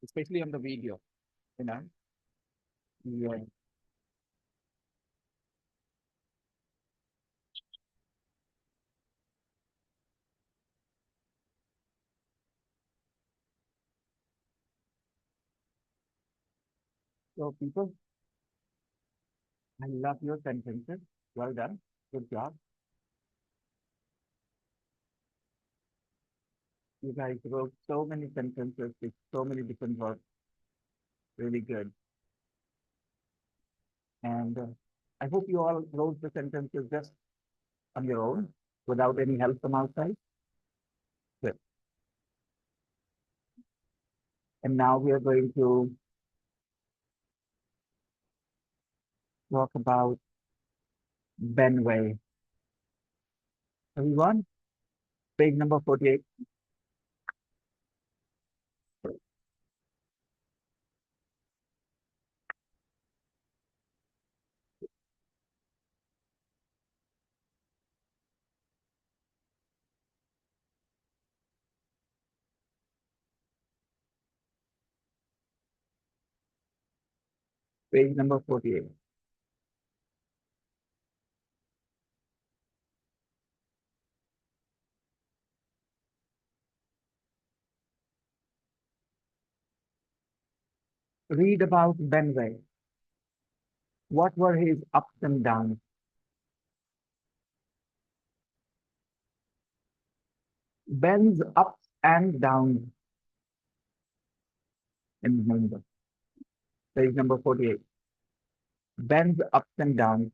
especially on the video, you know. Yeah. So people, I love your sentences. Well done. Good job. You guys wrote so many sentences with so many different words. Really good. And I hope you all wrote the sentences just on your own without any help from outside. Good. And now we are going to talk about Benway. Everyone, page number 48. Page number 48. Read about Benway. What were his ups and downs? Ben's ups and downs in number. Page number 48. Ben's ups and downs.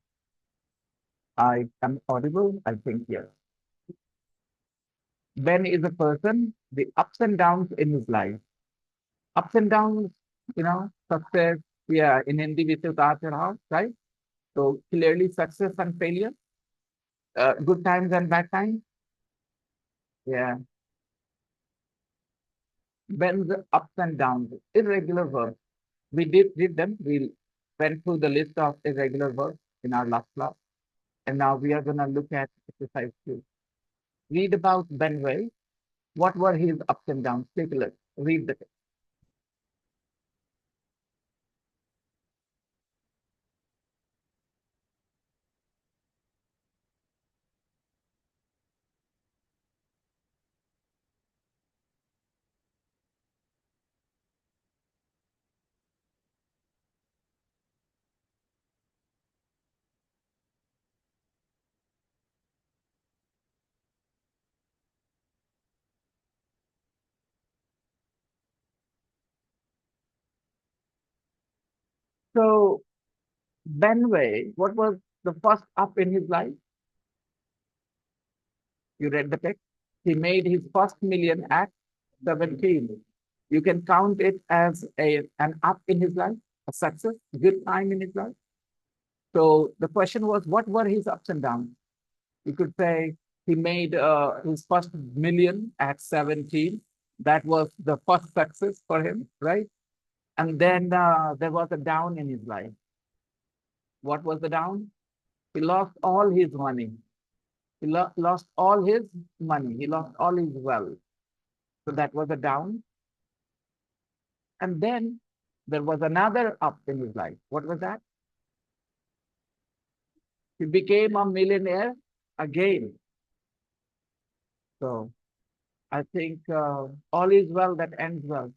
I am audible? I think yes. Ben is a person, the ups and downs in his life. Ups and downs, success. Yeah, in Hindi we say utar chadhav, right? So clearly success and failure, good times and bad times. Yeah. Ben's ups and downs, irregular verbs. We did them. We went through the list of irregular verbs in our last class. And now we are going to look at exercise 2. Read about Benway. What were his ups and downs? Take a look. Read the text. So Benway, what was the first up in his life? You read the text. He made his first million at 17. You can count it as an up in his life, a success, good time in his life. So the question was, what were his ups and downs? You could say he made his first million at 17. That was the first success for him, right? And then there was a down in his life. What was the down? He lost all his money. He lost all his money. He lost all his wealth. So that was a down. And then there was another up in his life. What was that? He became a millionaire again. So I think all is well that ends well.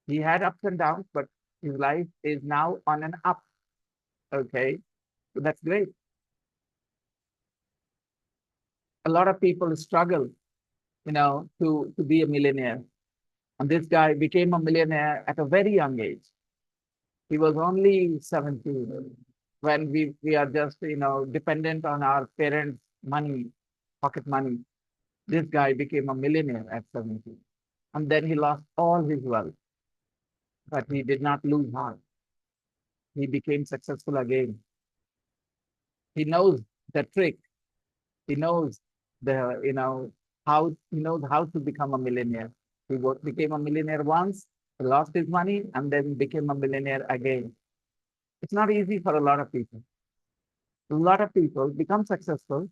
He had ups and downs, but his life is now on an up. Okay. So that's great. A lot of people struggle, to be a millionaire. And this guy became a millionaire at a very young age. He was only 17 when we are just, dependent on our parents' money, pocket money. This guy became a millionaire at 17. And then he lost all his wealth, but he did not lose heart. He became successful again. He knows the trick. He knows how to become a millionaire. Became a millionaire once, lost his money, and then became a millionaire again. It's not easy for a lot of people. A lot of people become successful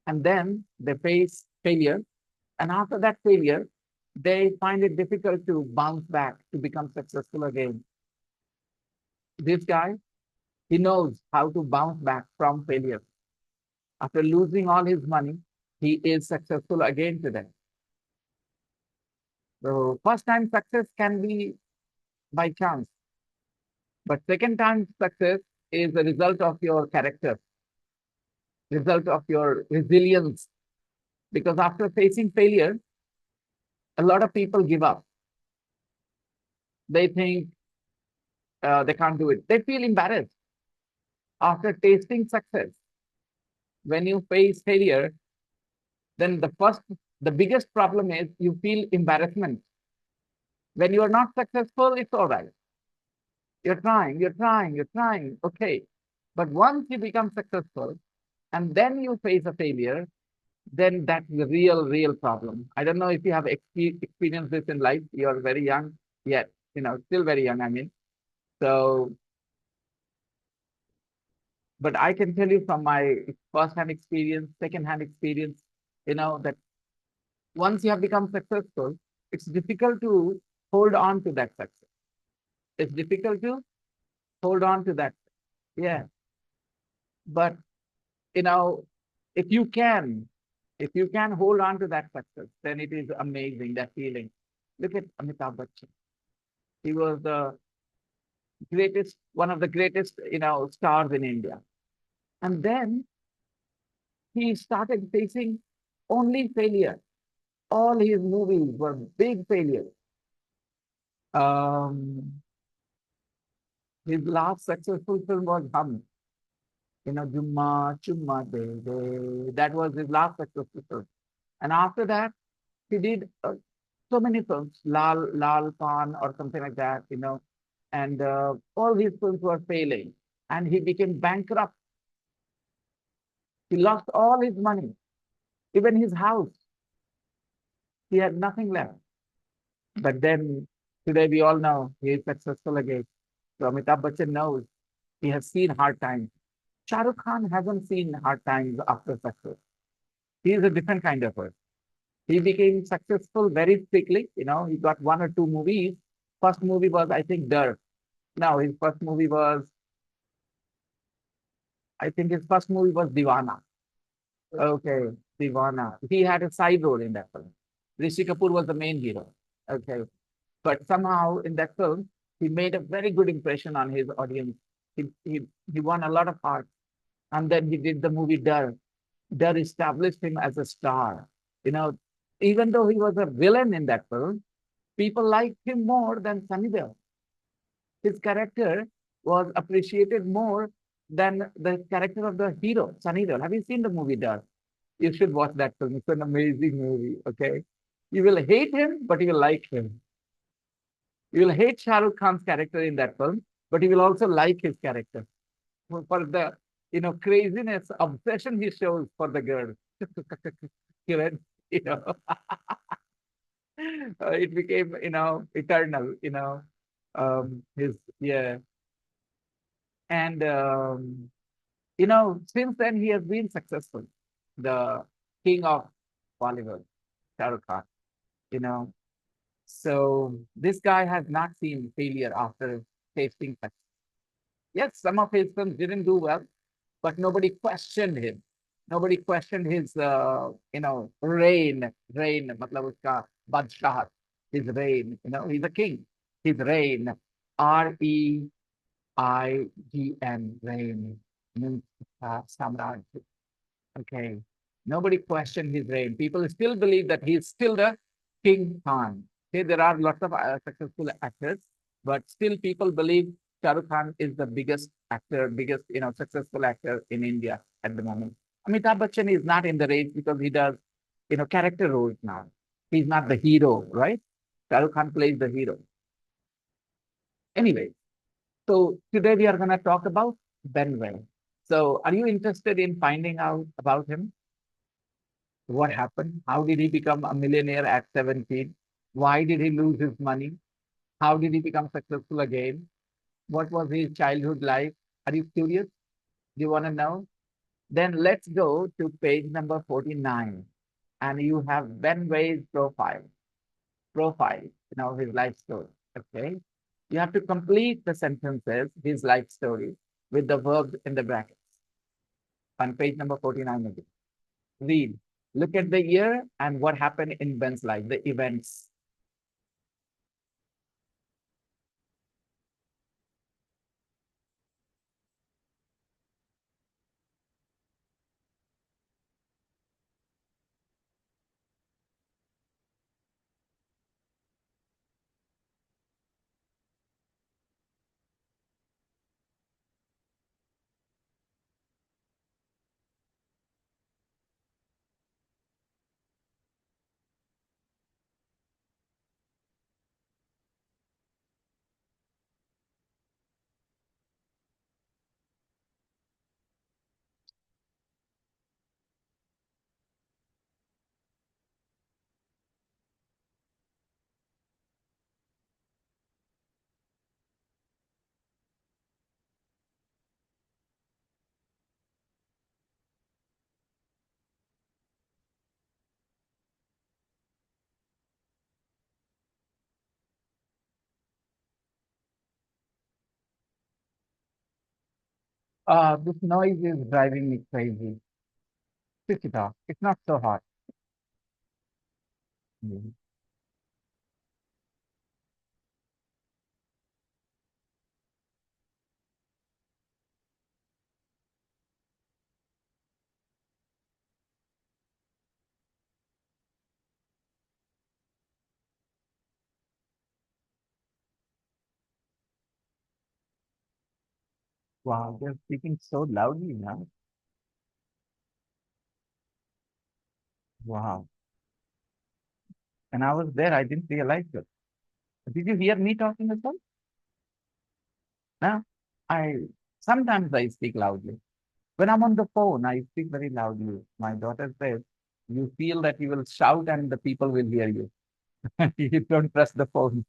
and then they face failure. And after that failure, they find it difficult to bounce back to become successful again. This guy, he knows how to bounce back from failure. After losing all his money, he is successful again today. So first time success can be by chance, but second time success is the result of your character, result of your resilience. Because after facing failure, a lot of people give up. They think they can't do it. They feel embarrassed after tasting success. When you face failure, then the biggest problem is you feel embarrassment. When you are not successful, it's all right. You're trying. Okay. But once you become successful and then you face a failure, then that's the real problem. I don't know if you have experienced this in life. You're very young yet, still very young, I mean. So, but I can tell you from my first-hand experience, second-hand experience, that once you have become successful, it's difficult to hold on to that success. It's difficult to hold on to that. Yeah. But, you know, if you can, if you can hold on to that success, then it is amazing, that feeling. Look at Amitabh Bachchan. He was the greatest, one of the greatest, stars in India. And then he started facing only failure. All his movies were big failures. Um, his last successful film was Hum. Jumma, Chumma, De, De. That was his last successful film. And after that, he did so many films, Lal Khan or something like that, and all his films were failing. And he became bankrupt. He lost all his money, even his house. He had nothing left. But then today we all know he is successful again. So Amitabh Bachchan knows he has seen hard times. Shah Rukh Khan hasn't seen hard times after success. He is a different kind of person. He became successful very quickly. He got one or two movies. First movie was, I think, Dirt. No, his first movie was, I think his first movie was Divana. Okay, Divana. He had a side role in that film. Rishi Kapoor was the main hero. Okay. But somehow in that film, he made a very good impression on his audience. He won a lot of hearts. And then he did the movie Dar. Dar established him as a star. You know, even though he was a villain in that film, people liked him more than Sunny Deol. His character was appreciated more than the character of the hero, Sunny Deol. Have you seen the movie Dar? You should watch that film. It's an amazing movie. Okay. You will hate him, but you will like him. You will hate Shah Rukh Khan's character in that film, but you will also like his character for the craziness, obsession he shows for the girl. Kiran, you know, it became eternal. His yeah, and since then he has been successful, the king of Bollywood, Shah Rukh Khan. You know, so this guy has not seen failure after tasting success. Yes, some of his films didn't do well, but nobody questioned him. Nobody questioned his, reign, matlab uska badshah, his reign. He's a king. His reign, Reign, reign means samraj. Okay. Nobody questioned his reign. People still believe that he's still the King Khan. Okay, there are lots of successful actors, but still people believe Shah Rukh Khan is the biggest actor, biggest successful actor in India at the moment. Amitabh Bachchan is not in the race because he does character roles now. He's not the hero, right? Shah Rukh Khan plays the hero. Anyway, so today we are going to talk about Ben Way. So, are you interested in finding out about him? What happened? How did he become a millionaire at 17? Why did he lose his money? How did he become successful again? What was his childhood life? Are you curious? Do you want to know? Then let's go to page number 49. And you have Ben Way's profile. profile, his life story. Okay. You have to complete the sentences, his life story, with the verb in the brackets on page number 49 again. Read. Look at the year and what happened in Ben's life, the events. This noise is driving me crazy. Switch it off. It's not so hot. Mhm. Wow, they're speaking so loudly now. Wow. And I was there. I didn't realize it. Did you hear me talking as well? No. I sometimes I speak loudly. When I'm on the phone, I speak very loudly. My daughter says, you feel that you will shout and the people will hear you. You don't press the phone.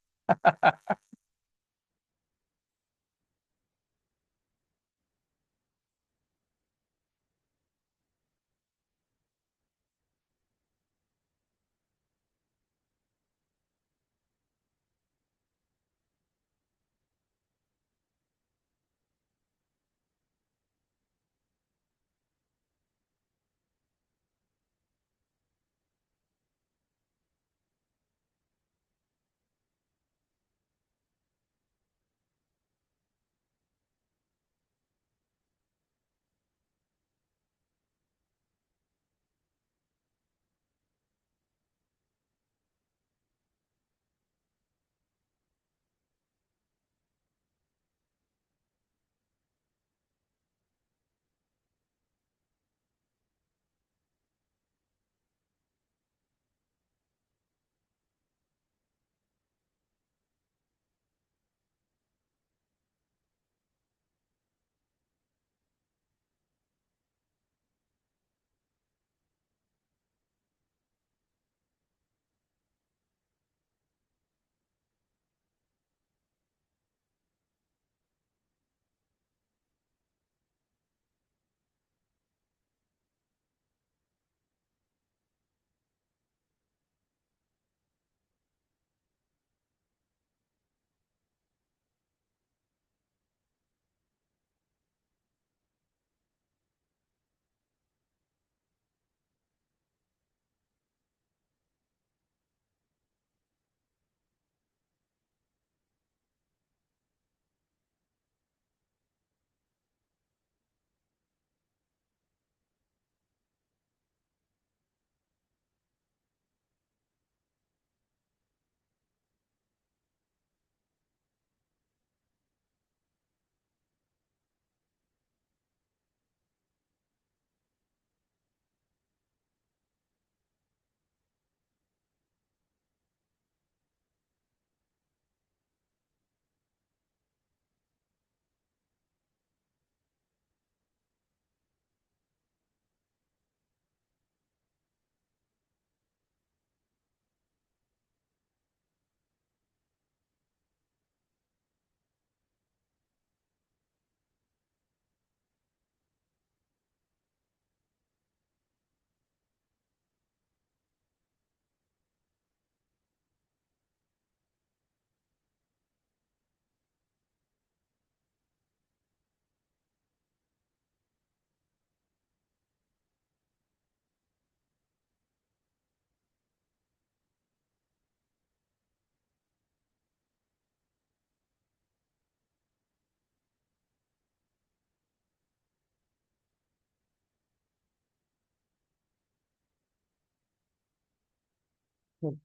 So,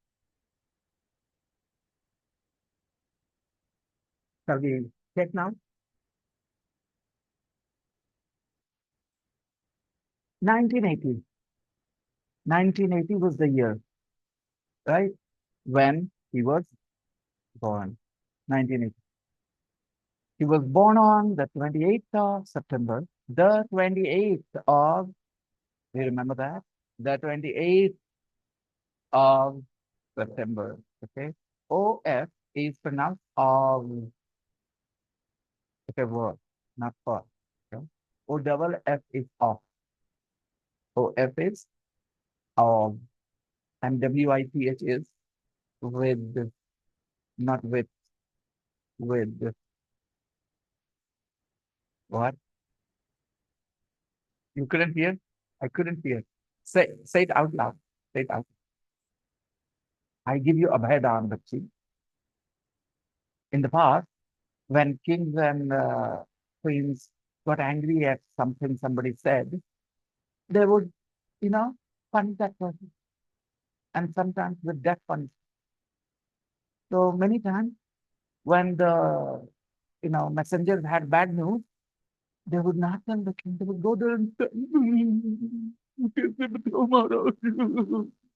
shall we check now? 1980. 1980 was the year, right? When he was born. 1980. He was born on the 28th of September. The 28th of, you remember that? The 28th of September. Okay. OF is pronounced of, okay, word, not for. Okay. O double F is off. OF is of. And WITH is with, not with what? You couldn't hear? I couldn't hear. Say it out loud. Say it out. I give you Abhaydan, Bachchi. In the past, when kings and queens got angry at something somebody said, they would, you know, punish that person. And sometimes with death punishment. So many times when the, messengers had bad news, they would not tell the king. They would go there and say,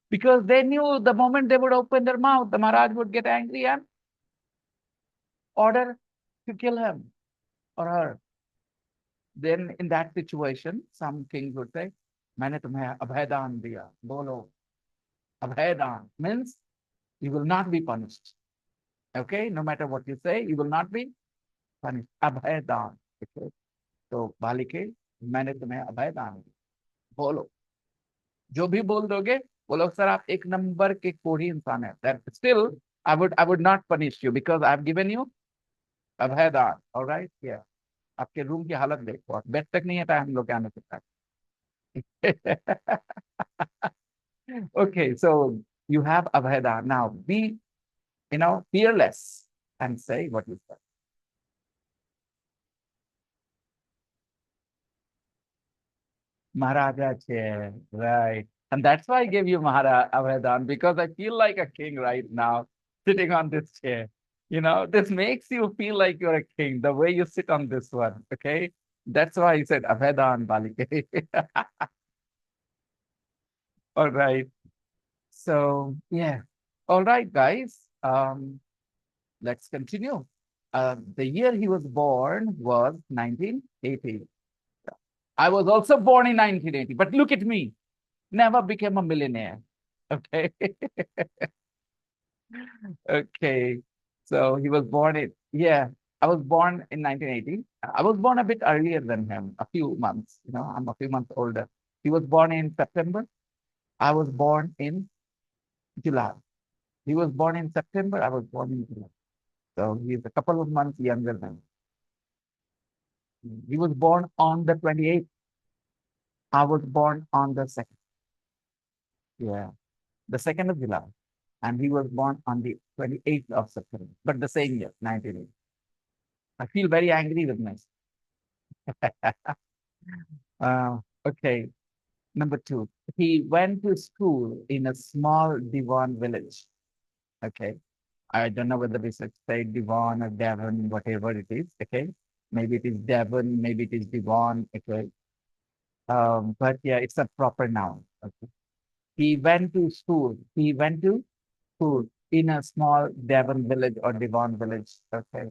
because they knew the moment they would open their mouth, the Maharaj would get angry and order to kill him or her. Then in that situation, some kings would say, मैंने तुम्हें अभयदान दिया, बोलो. Abhaydan means you will not be punished. Okay, no matter what you say, you will not be punished. Abhaydan. Okay. तो बालिके मैंने तुम्हें अभयदान दिया, बोलो. जो भी बोल दोगे बोलो सर आप एक नंबर के कोढ़ी इंसान है. That still I would not punish you because I've given you अभयदान. All right, yeah. आपके रूम की हालत देखो, बेड तक नहीं हटा हम लोग आने से तक. Okay, so you have Abhaydan. Now be, fearless and say what you said. Maharaja chair, right. And that's why I gave you Mahara Abhaydan, because I feel like a king right now, sitting on this chair. This makes you feel like you're a king, the way you sit on this one, okay? That's why I said Abhaydan Balike. All right. So, yeah. All right, guys. Let's continue. The year he was born was 1980. I was also born in 1980, but look at me, never became a millionaire. Okay. Okay. So he was born in, yeah, I was born in 1980. I was born a bit earlier than him, a few months. I'm a few months older. He was born in September. I was born in July. He was born in September. I was born in July. So he's a couple of months younger than me. He was born on the 28th. I was born on the 2nd. Yeah, the 2nd of July. And he was born on the 28th of September, but the same year, 1980. I feel very angry with myself. Okay, number 2. He went to school in a small Divan village. Okay, I don't know whether we should say Divan or Devon, whatever it is. Okay, maybe it is Devon, maybe it is Divan. Okay, but yeah, it's a proper noun. Okay, he went to school. He went to school in a small Devon village or Devon village. Okay,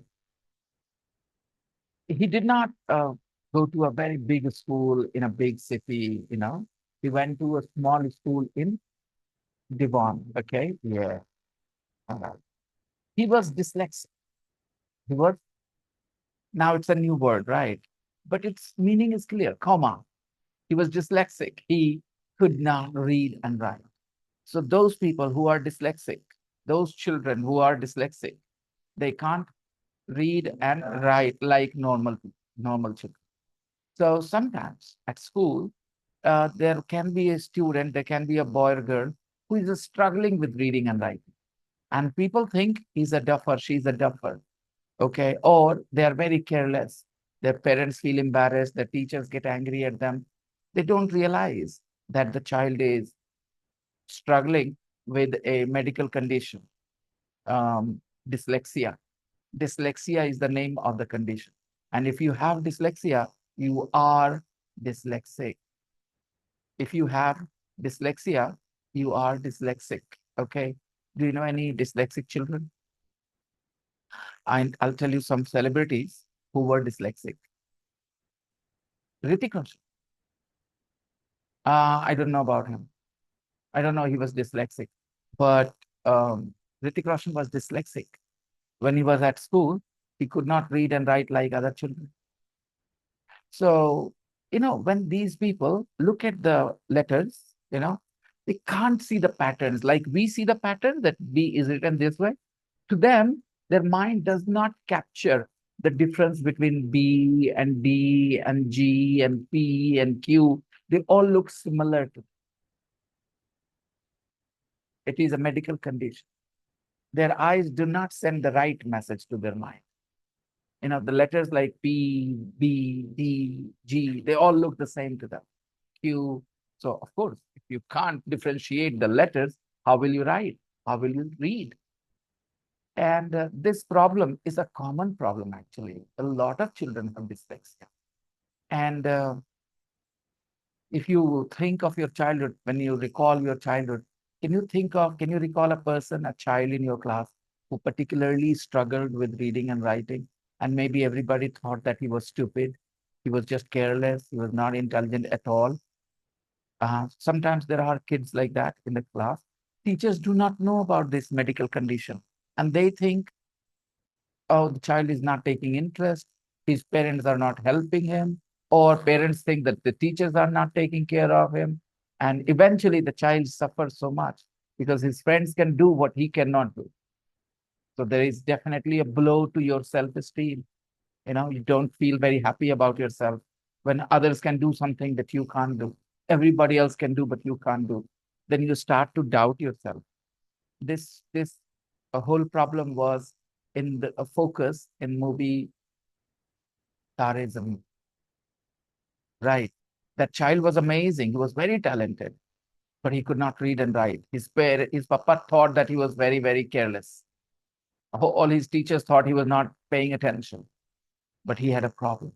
he did not go to a very big school in a big city. He went to a small school in Devon. Okay, yeah. He was dyslexic. He was, now it's a new word, right? But its meaning is clear, comma. He was dyslexic. He could not read and write. So those people who are dyslexic, those children who are dyslexic, they can't read and write like normal children. So sometimes at school, there can be a student, there can be a boy or girl who is struggling with reading and writing. And people think he's a duffer, she's a duffer. Okay. Or they are very careless. Their parents feel embarrassed, the teachers get angry at them. They don't realize that the child is struggling with a medical condition, dyslexia. Dyslexia is the name of the condition. And if you have dyslexia, you are dyslexic. If you have dyslexia, you are dyslexic. Okay. Do you know any dyslexic children? And I'll tell you some celebrities who were dyslexic. Ritik Roshan. I don't know about him. I don't know he was dyslexic, but um, Ritik Roshan was dyslexic. When he was at school, he could not read and write like other children. So, when these people look at the letters, they can't see the patterns. Like we see the pattern that B is written this way. To them, their mind does not capture the difference between B and D and G and P and Q. They all look similar to. It is a medical condition. Their eyes do not send the right message to their mind. The letters like P, B, D, G, they all look the same to them. Q. So, of course, if you can't differentiate the letters, how will you write? How will you read? And this problem is a common problem, actually. A lot of children have dyslexia. And if you think of your childhood, when you recall your childhood, can you recall a person, a child in your class who particularly struggled with reading and writing? And maybe everybody thought that he was stupid. He was just careless. He was not intelligent at all. Sometimes there are kids like that in the class. Teachers do not know about this medical condition. And they think, oh, the child is not taking interest. His parents are not helping him. Or parents think that the teachers are not taking care of him. And eventually the child suffers so much because his friends can do what he cannot do. So there is definitely a blow to your self-esteem. You don't feel very happy about yourself when others can do something that you can't do. Everybody else can do, but you can't do. Then you start to doubt yourself. This a whole problem was in the a focus in movie Tare Zameen. Right. That child was amazing. He was very talented, but he could not read and write. His papa thought that he was very, very careless. All his teachers thought he was not paying attention, but he had a problem,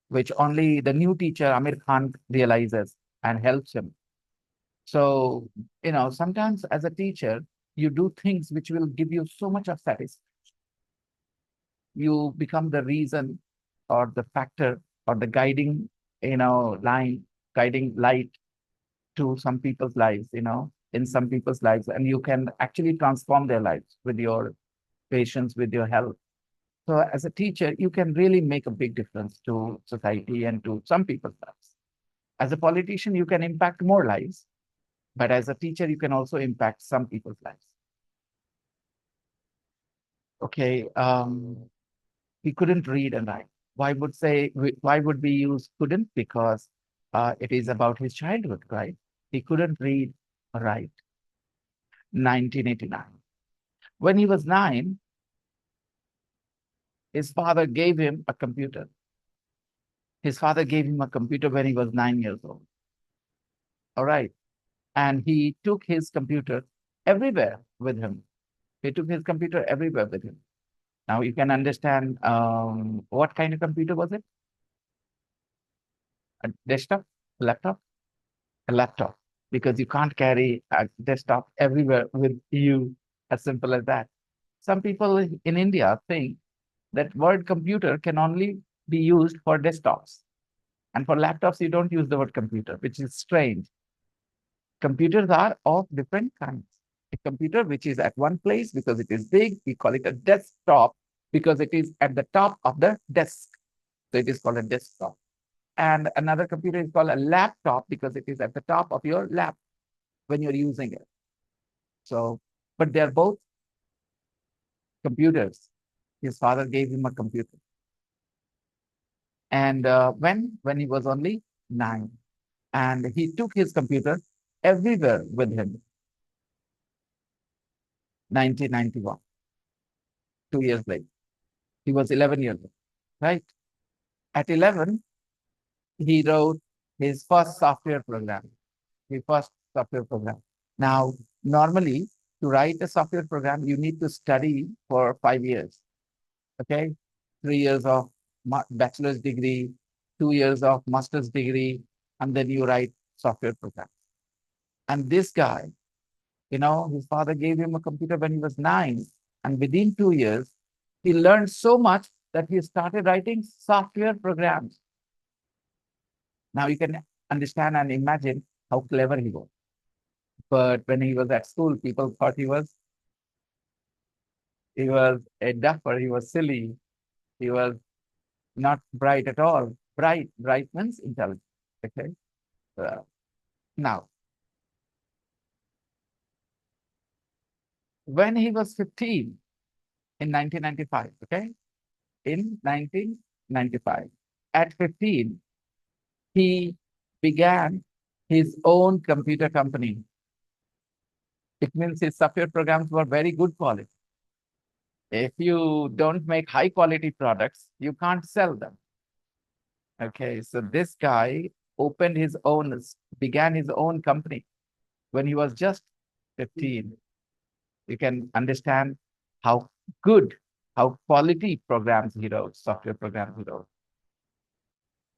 which only the new teacher, Amir Khan, realizes and helps him. So, sometimes as a teacher, you do things which will give you so much of satisfaction. You become the reason or the factor or the guiding, line, guiding light to some people's lives, in some people's lives, and you can actually transform their lives with your patience, with your help. So as a teacher, you can really make a big difference to society and to some people's lives. As a politician, you can impact more lives, but as a teacher, you can also impact some people's lives. Okay, he couldn't read and write. Why would we use couldn't? Because it is about his childhood, right? He couldn't read or write. 1989. When he was 9, his father gave him a computer. His father gave him a computer when he was 9 years old. All right. And he took his computer everywhere with him. He took his computer everywhere with him. Now you can understand what kind of computer was it? A desktop, laptop, a laptop, because you can't carry a desktop everywhere with you, as simple as that. Some people in India think that word computer can only be used for desktops. And for laptops, you don't use the word computer, which is strange. Computers are of different kinds. A computer which is at one place because it is big, we call it a desktop because it is at the top of the desk. So it is called a desktop. And another computer is called a laptop because it is at the top of your lap when you're using it. So, but they're both computers. His father gave him a computer. And when he was only 9, and he took his computer everywhere with him. 1991, 2 years later. He was 11 years old, right? At 11, he wrote his first software program. His first software program. Now, normally, To write a software program, you need to study for 5 years. Okay, 3 years of bachelor's degree, 2 years of master's degree, and then you write software program. And this guy, his father gave him a computer when he was 9, and within 2 years, he learned so much that he started writing software programs. Now you can understand and imagine how clever he was. But when he was at school, people thought he was a duffer, he was silly, he was not bright at all. Bright means intelligent. Okay. Uh, Now, when he was 15 in 1995, okay, in 1995, at 15, he began his own computer company. It means his software programs were very good quality. If you don't make high quality products, you can't sell them. Okay, so this guy began his own company when he was just 15. You can understand how good, how quality programs he wrote, software programs he wrote.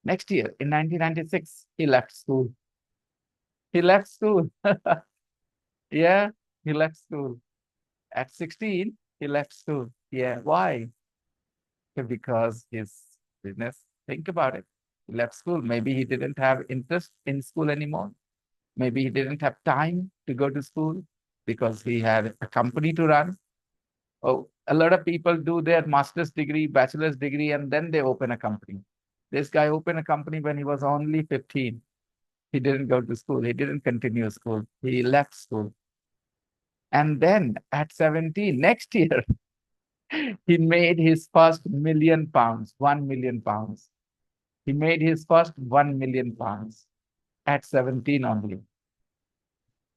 Next year, in 1996, he left school. He left school. Yeah, he left school. At 16, he left school. Yeah, why? Because his business, think about it. He left school. Maybe he didn't have interest in school anymore. Maybe he didn't have time to go to school because he had a company to run. Oh, a lot of people do their master's degree, bachelor's degree, and then they open a company. This guy opened a company when he was only 15. He didn't go to school. He didn't continue school. He left school. And then at 17, next year, he made his first £1 million, £1 million. He made his first £1 million at 17 only.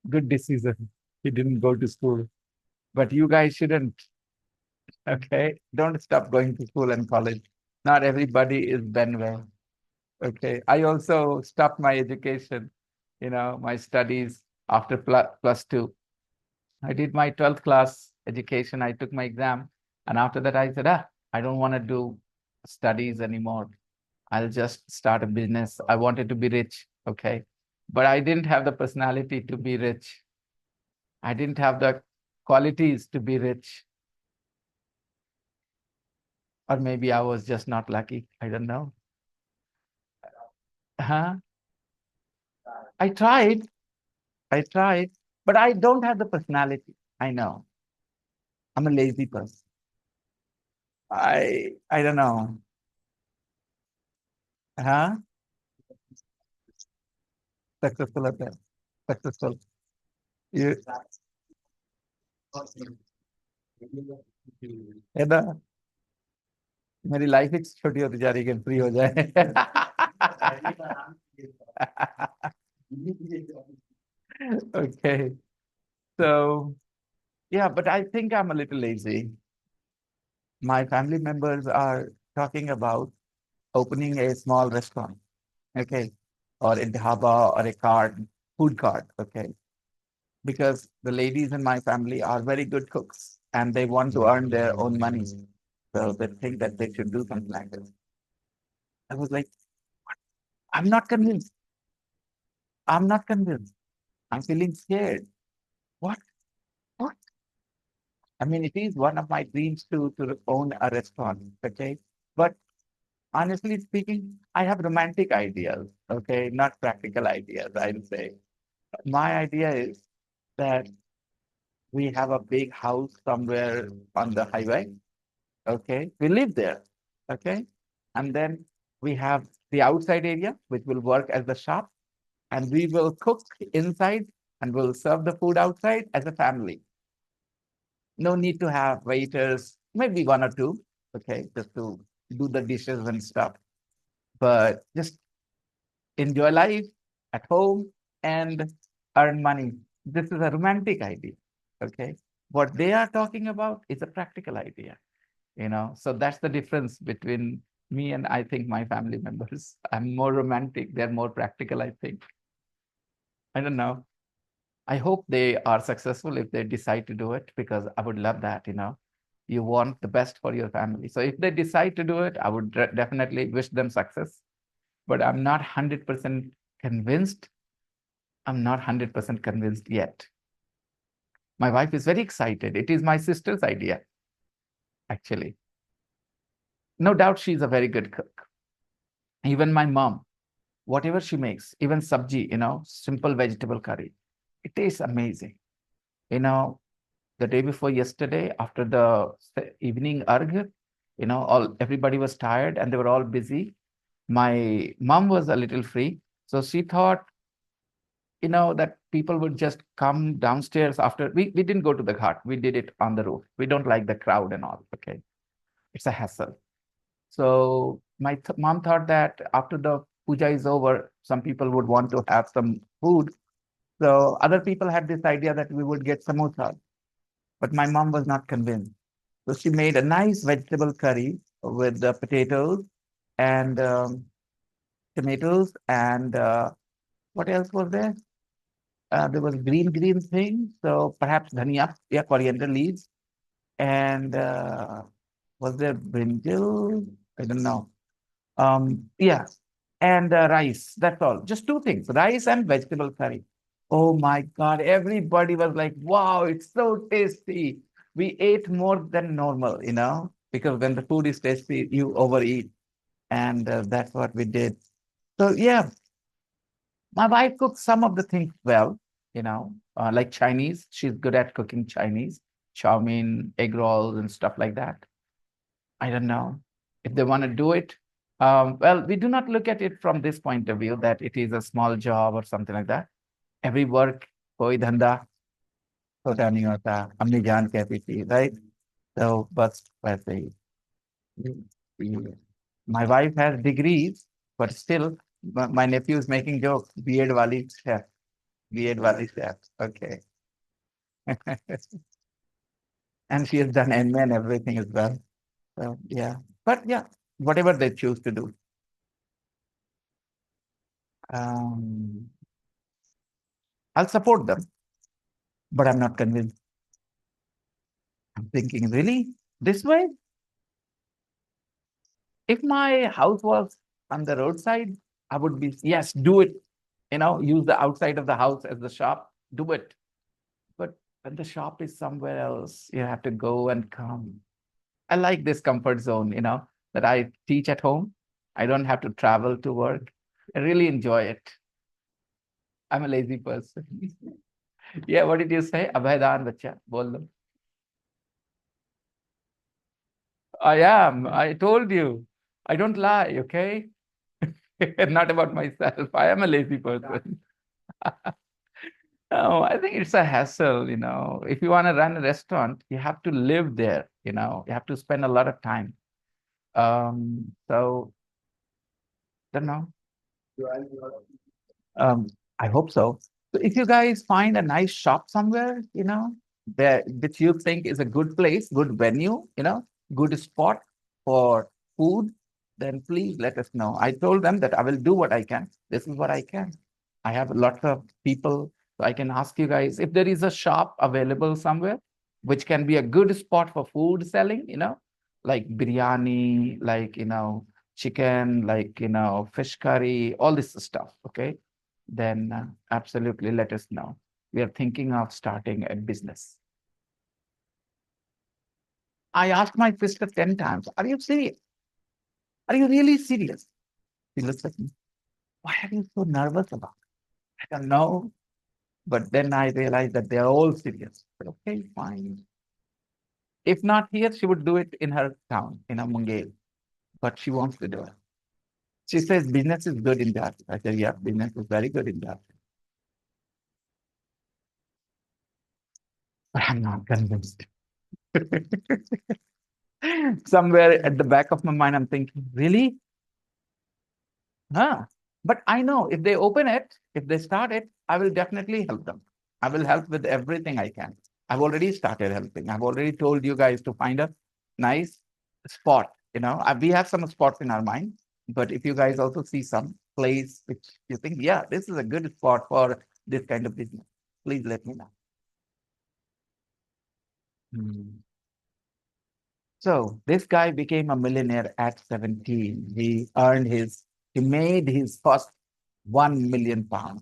Good decision. He didn't go to school. But you guys shouldn't. Okay. Don't stop going to school and college. Not everybody is Benway. Okay. I also stopped my education, my studies after plus two. I did my 12th class education. I took my exam. And after that, I said, I don't want to do studies anymore. I'll just start a business. I wanted to be rich. Okay. But I didn't have the personality to be rich. I didn't have the qualities to be rich. Or maybe I was just not lucky. I don't know. Huh? I tried. I tried. But I don't have the personality. I know. I'm a lazy person. I don't know. Huh? Successful at that. Successful. You, है ना मेरी life एक छोटी होती जा रही है free हो जाए Okay. So, yeah, but I think I'm a little lazy. My family members are talking about opening a small restaurant, okay, or a dhaba or a food cart, okay, because the ladies in my family are very good cooks and they want to earn their own money. So they think that they should do something like this. I was like, I'm not convinced. I'm not convinced. I'm feeling scared. What? What? I mean, it is one of my dreams to own a restaurant, okay? But honestly speaking, I have romantic ideas, okay, not practical ideas, I'd say. My idea is that we have a big house somewhere on the highway, okay? We live there, okay? And then we have the outside area, which will work as the shop, and we will cook inside and we'll serve the food outside as a family. No need to have waiters, maybe one or two, okay, just to do the dishes and stuff. But just enjoy life at home and earn money. This is a romantic idea. Okay. What they are talking about is a practical idea, So that's the difference between me and I think my family members. I'm more romantic. They're more practical, I think. I don't know. I hope they are successful if they decide to do it, because I would love that, you know. You want the best for your family. So if they decide to do it, I would definitely wish them success. But I'm not 100% convinced. I'm not 100% convinced yet. My wife is very excited. It is my sister's idea, actually. No doubt she's a very good cook. Even my mom, whatever she makes, even sabji, you know, simple vegetable curry, it tastes amazing. You know, the day before yesterday, after the evening arg, you know, all everybody was tired and they were all busy. My mom was a little free, so she thought, you know, that people would just come downstairs after we didn't go to the ghat. We did it on the roof. We don't like the crowd and all. Okay, it's a hassle. So my mom thought that after the puja is over, some people would want to have some food. So other people had this idea that we would get samosa, but my mom was not convinced. So she made a nice vegetable curry with the potatoes and tomatoes and what else was there? There was green thing, so perhaps dhania, yeah, coriander leaves, and was there brinjal? I don't know. Yeah, and rice. That's all. Just two things: rice and vegetable curry. Oh my God! Everybody was like, "Wow, it's so tasty." We ate more than normal, you know, because when the food is tasty, you overeat, and that's what we did. So yeah, my wife cooks some of the things well, you know, like Chinese. She's good at cooking Chinese, chow mein, egg rolls, and stuff like that. I don't know if they want to do it. Well, we do not look at it from this point of view that it is a small job or something like that. Every work, koi dhanda, छोटा नहीं होता, अम्मी जान कहती थी, right? So, बस वैसे ही. My wife has degrees, but still, my nephew is making jokes. B.Ed wali chef, B.Ed wali chef. Okay. And she has done MA and everything as well. So, yeah. But yeah, whatever they choose to do. Um, I'll support them, but I'm not convinced. I'm thinking, really? This way? If my house was on the roadside, I would be, yes, do it. You know, use the outside of the house as the shop, do it. But when the shop is somewhere else, you have to go and come. I like this comfort zone, you know, that I teach at home. I don't have to travel to work. I really enjoy it. I'm a lazy person. Yeah, what did you say? Abhaydan bacha, bol do. I am. I told you. I don't lie, okay? Not about myself. I am a lazy person. No, I think it's a hassle, you know. If you want to run a restaurant, you have to live there, you know. You have to spend a lot of time. So don't know. Um, I hope so. So if you guys find a nice shop somewhere, you know, that which you think is a good place, good venue, you know, good spot for food, then please let us know. I told them that I will do what I can. This is what I can. I have lots of people, so I can ask you guys if there is a shop available somewhere, which can be a good spot for food selling, you know, like biryani, like, you know, chicken, like, you know, fish curry, all this stuff. Okay, then absolutely let us know. We are thinking of starting a business. I asked my sister 10 times, are you serious? Are you really serious? She looks at me, why are you so nervous about it? I don't know. But then I realized that they're all serious. But okay, fine. If not here, she would do it in her town, in a Munger. But she wants to do it. She says business is good in that. I said, yeah, business is very good in that. But I'm not convinced. Somewhere at the back of my mind, I'm thinking, really? Huh? But I know if they open it, if they start it, I will definitely help them. I will help with everything I can. I've already started helping. I've already told you guys to find a nice spot. You know, we have some spots in our mind, but if you guys also see some place which you think, yeah, this is a good spot for this kind of business, Please let me know. Hmm. So this guy became a millionaire at 17. He made his first 1 million pounds.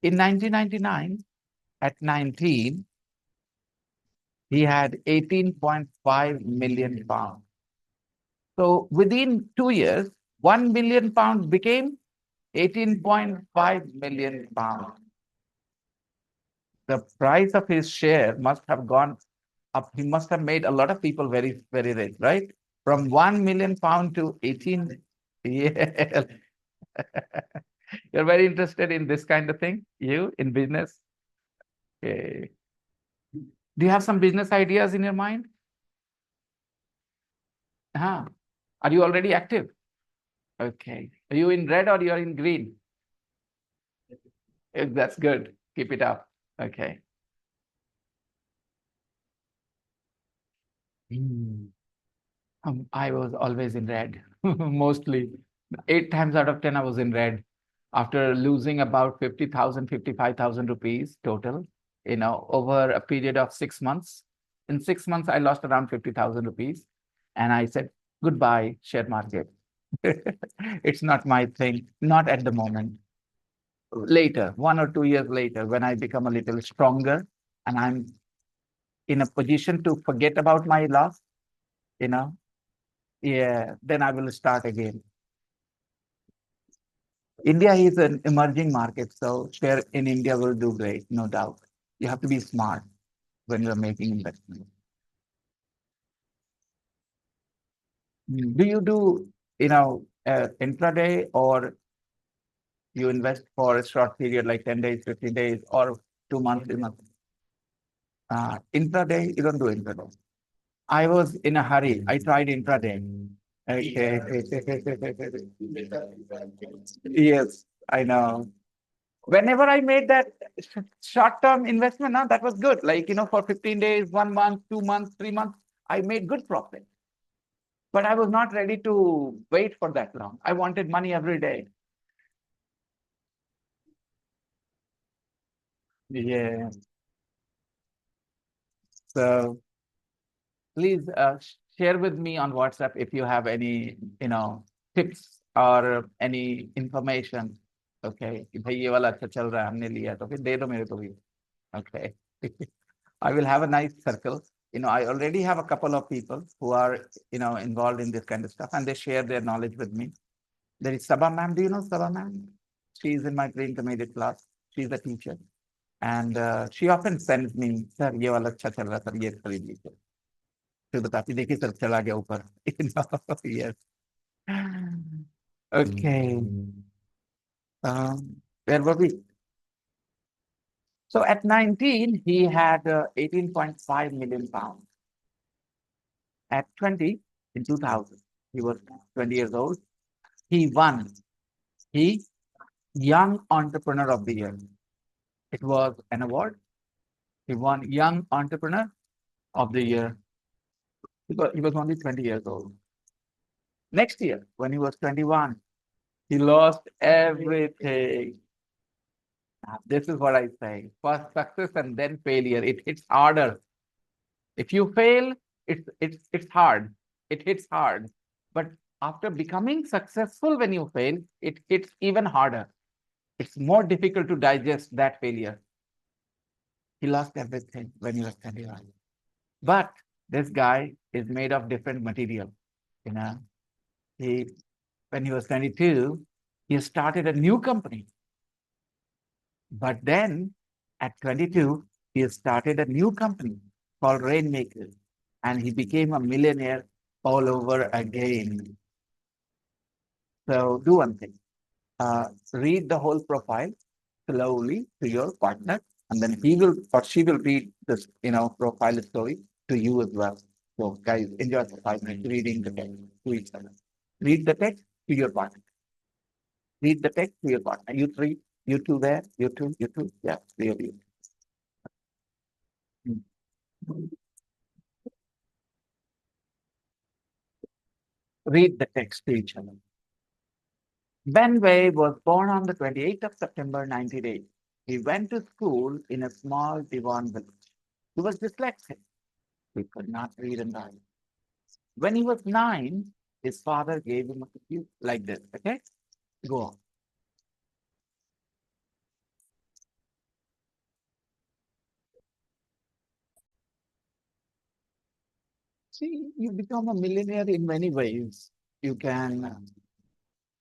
In 1999, at 19, he had 18.5 million pounds. So within 2 years, 1 million pounds became 18.5 million pounds. The price of his share must have gone up. He must have made a lot of people very, very rich, right? From 1 million pound to 18. Yeah. You're very interested in this kind of thing, you in business. Okay. Do you have some business ideas in your mind? Huh. Are you already active? Okay. Are you in red or you are in green? That's good. Keep it up. Okay. Hmm. I was always in red, mostly. 8 times out of 10, I was in red. After losing about 50,000, 55,000 rupees total, over a period of 6 months. In 6 months, I lost around 50,000 rupees. And I said, goodbye, share market. It's not my thing, not at the moment. Later, 1 or 2 years later, when I become a little stronger and I'm in a position to forget about my loss, you know, yeah, then I will start again. India is an emerging market, so share in India will do great, no doubt. You have to be smart when you're making investments. Do you do, intraday, or you invest for a short period like 10 days, 15 days, or 2 months, 3 months? Intraday, you don't do intraday. I was in a hurry. I tried intraday. Okay. Yes, I know. Whenever I made that short-term investment, now that was good. Like, for 15 days, 1 month, 2 months, 3 months, I made good profit. But I was not ready to wait for that long. I wanted money every day. Yeah. So please share with me on WhatsApp if you have any, tips or any information. Okay. कि भाई ये वाला अच्छा चल रहा है, हमने लिया तो फिर दे दो मेरे को भी. Okay. I will have a nice circle. I already have a couple of people who are, involved in this kind of stuff, and they share their knowledge with me. There is Sabha ma'am. Do you know Sabha ma'am? She is in my pre-intermediate class. She's a teacher. And she often sends me, sir, ये वाला अच्छा चल रहा है, sir, ये खरीद लीजिए. फिर बताती देखिए सर चला गया ऊपर. Yes. Okay. Where were we? So at 19, he had 18.5 million pounds. At 20, in 2000, he was 20 years old. He won he Young Entrepreneur of the Year. It was an award. He won Young Entrepreneur of the Year because he was only 20 years old. Next year, when he was 21, he lost everything. This is what I say. First success and then failure. It hits harder. If you fail, it's hard. It hits hard. But after becoming successful when you fail, it hits even harder. It's more difficult to digest that failure. He lost everything when he was 21. But this guy is made of different material. You know, he when he was 22, he started a new company. But then at 22, he started a new company called Rainmaker, and he became a millionaire all over again. So do one thing. Read the whole profile slowly to your partner, and then he will or she will read this, profile story to you as well. So, guys, enjoy the 5 minutes reading the text to each other. Read the text to your partner. Read the text to your partner. You three, you two there, you two. Yeah, three of you. Read the text to each other. Ben Way was born on the 28th of September 1980. He went to school in a small Devon village. He was dyslexic. He could not read and write. When he was 9, his father gave him a computer like this. Okay, go on. See, you become a millionaire in many ways. You can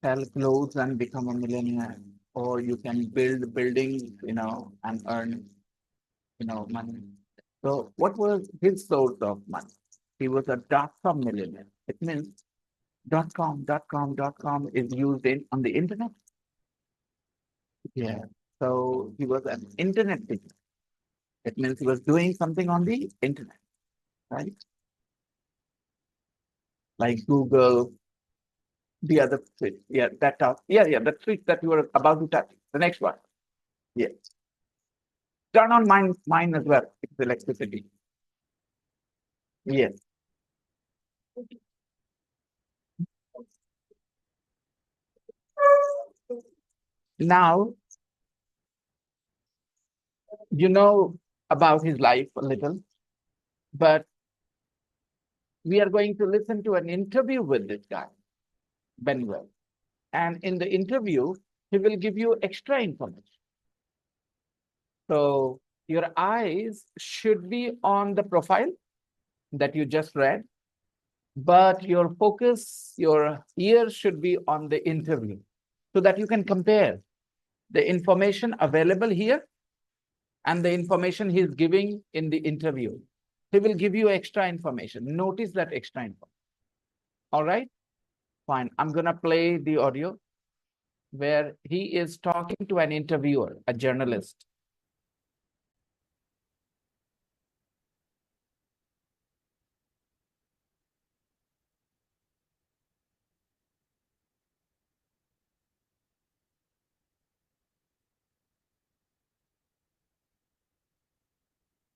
sell clothes and become a millionaire, or you can build buildings, and earn, money. So, what was his source of money? He was a dot-com millionaire. It means dot com is used on the internet. Yeah. So he was an internet business. It means he was doing something on the internet, right? Like Google, the other switch. Yeah, that talk. Yeah, the switch that you were about to touch. The next one. Yeah. Turn on mine as well. It's electricity. Yes. Now you know about his life a little, but we are going to listen to an interview with this guy, Benwell. And in the interview, he will give you extra information. So your eyes should be on the profile that you just read, but your focus, your ear should be on the interview so that you can compare the information available here and the information he's giving in the interview. He will give you extra information. Notice that extra info. All right, fine. I'm going to play the audio where he is talking to an interviewer, a journalist.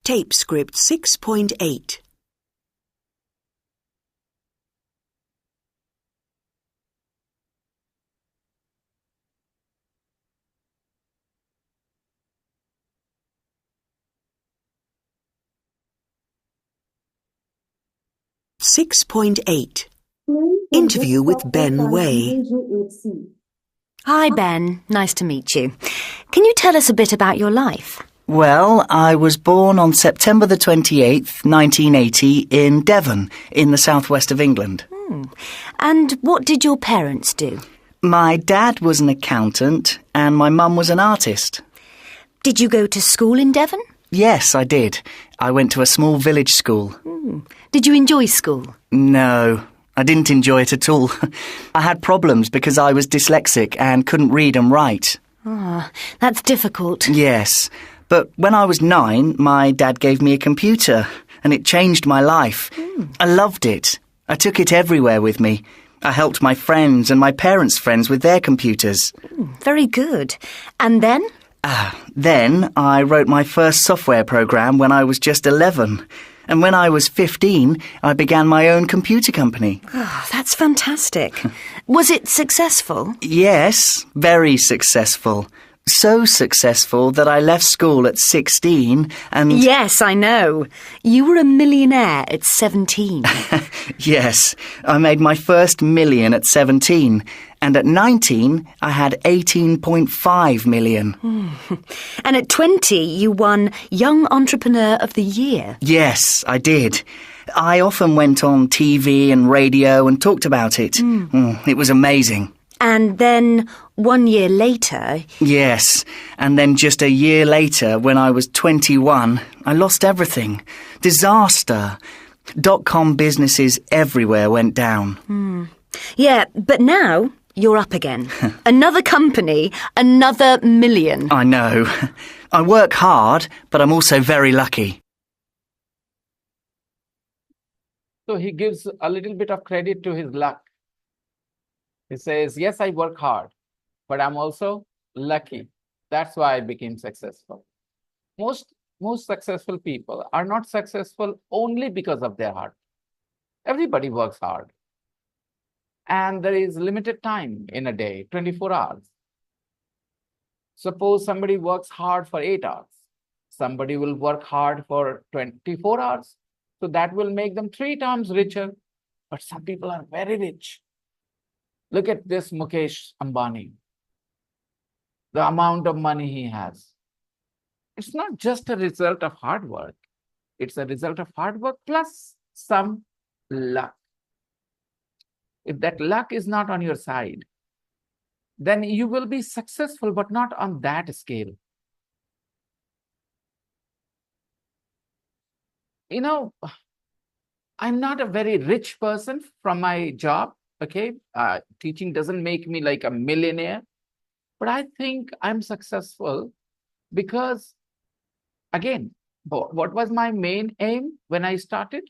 Tape script 6.8. Interview with Ben Way. Hi, Ben. Nice to meet you. Can you tell us a bit about your life? Well, I was born on September the 28th, 1980, in Devon, in the southwest of England. And what did your parents do? My dad was an accountant and my mum was an artist. Did you go to school in Devon? Yes, I did. I went to a small village school. Did you enjoy school? No, I didn't enjoy it at all. I had problems because I was dyslexic and couldn't read and write. That's difficult. Yes, but when I was 9, my dad gave me a computer and it changed my life. I loved it. I took it everywhere with me. I helped my friends and my parents' friends with their computers. Very good. And then? Then I wrote my first software program when I was just 11. And when I was 15, I began my own computer company. That's fantastic. Was it successful? Yes, very successful. So successful that I left school at 16 and... Yes, I know. You were a millionaire at 17. Yes, I made my first million at 17. And at 19, I had 18.5 million. And at 20, you won Young Entrepreneur of the Year. Yes, I did. I often went on TV and radio and talked about it. It was amazing. And then 1 year later... Yes, and then just a year later, when I was 21, I lost everything. Disaster. .com businesses everywhere went down. Yeah, but now you're up again. Another company, another million. I know. I work hard, but I'm also very lucky. So he gives a little bit of credit to his luck. He says, yes, I work hard, but I'm also lucky. That's why I became successful. Most successful people are not successful only because of their hard. Everybody works hard. And there is limited time in a day, 24 hours. Suppose somebody works hard for 8 hours. Somebody will work hard for 24 hours. So that will make them 3 times richer. But some people are very rich. Look at this Mukesh Ambani, the amount of money he has. It's not just a result of hard work. It's a result of hard work plus some luck. If that luck is not on your side, then you will be successful, but not on that scale. You know, I'm not a very rich person from my job, okay? Teaching doesn't make me like a millionaire, but I think I'm successful because, again, what was my main aim when I started?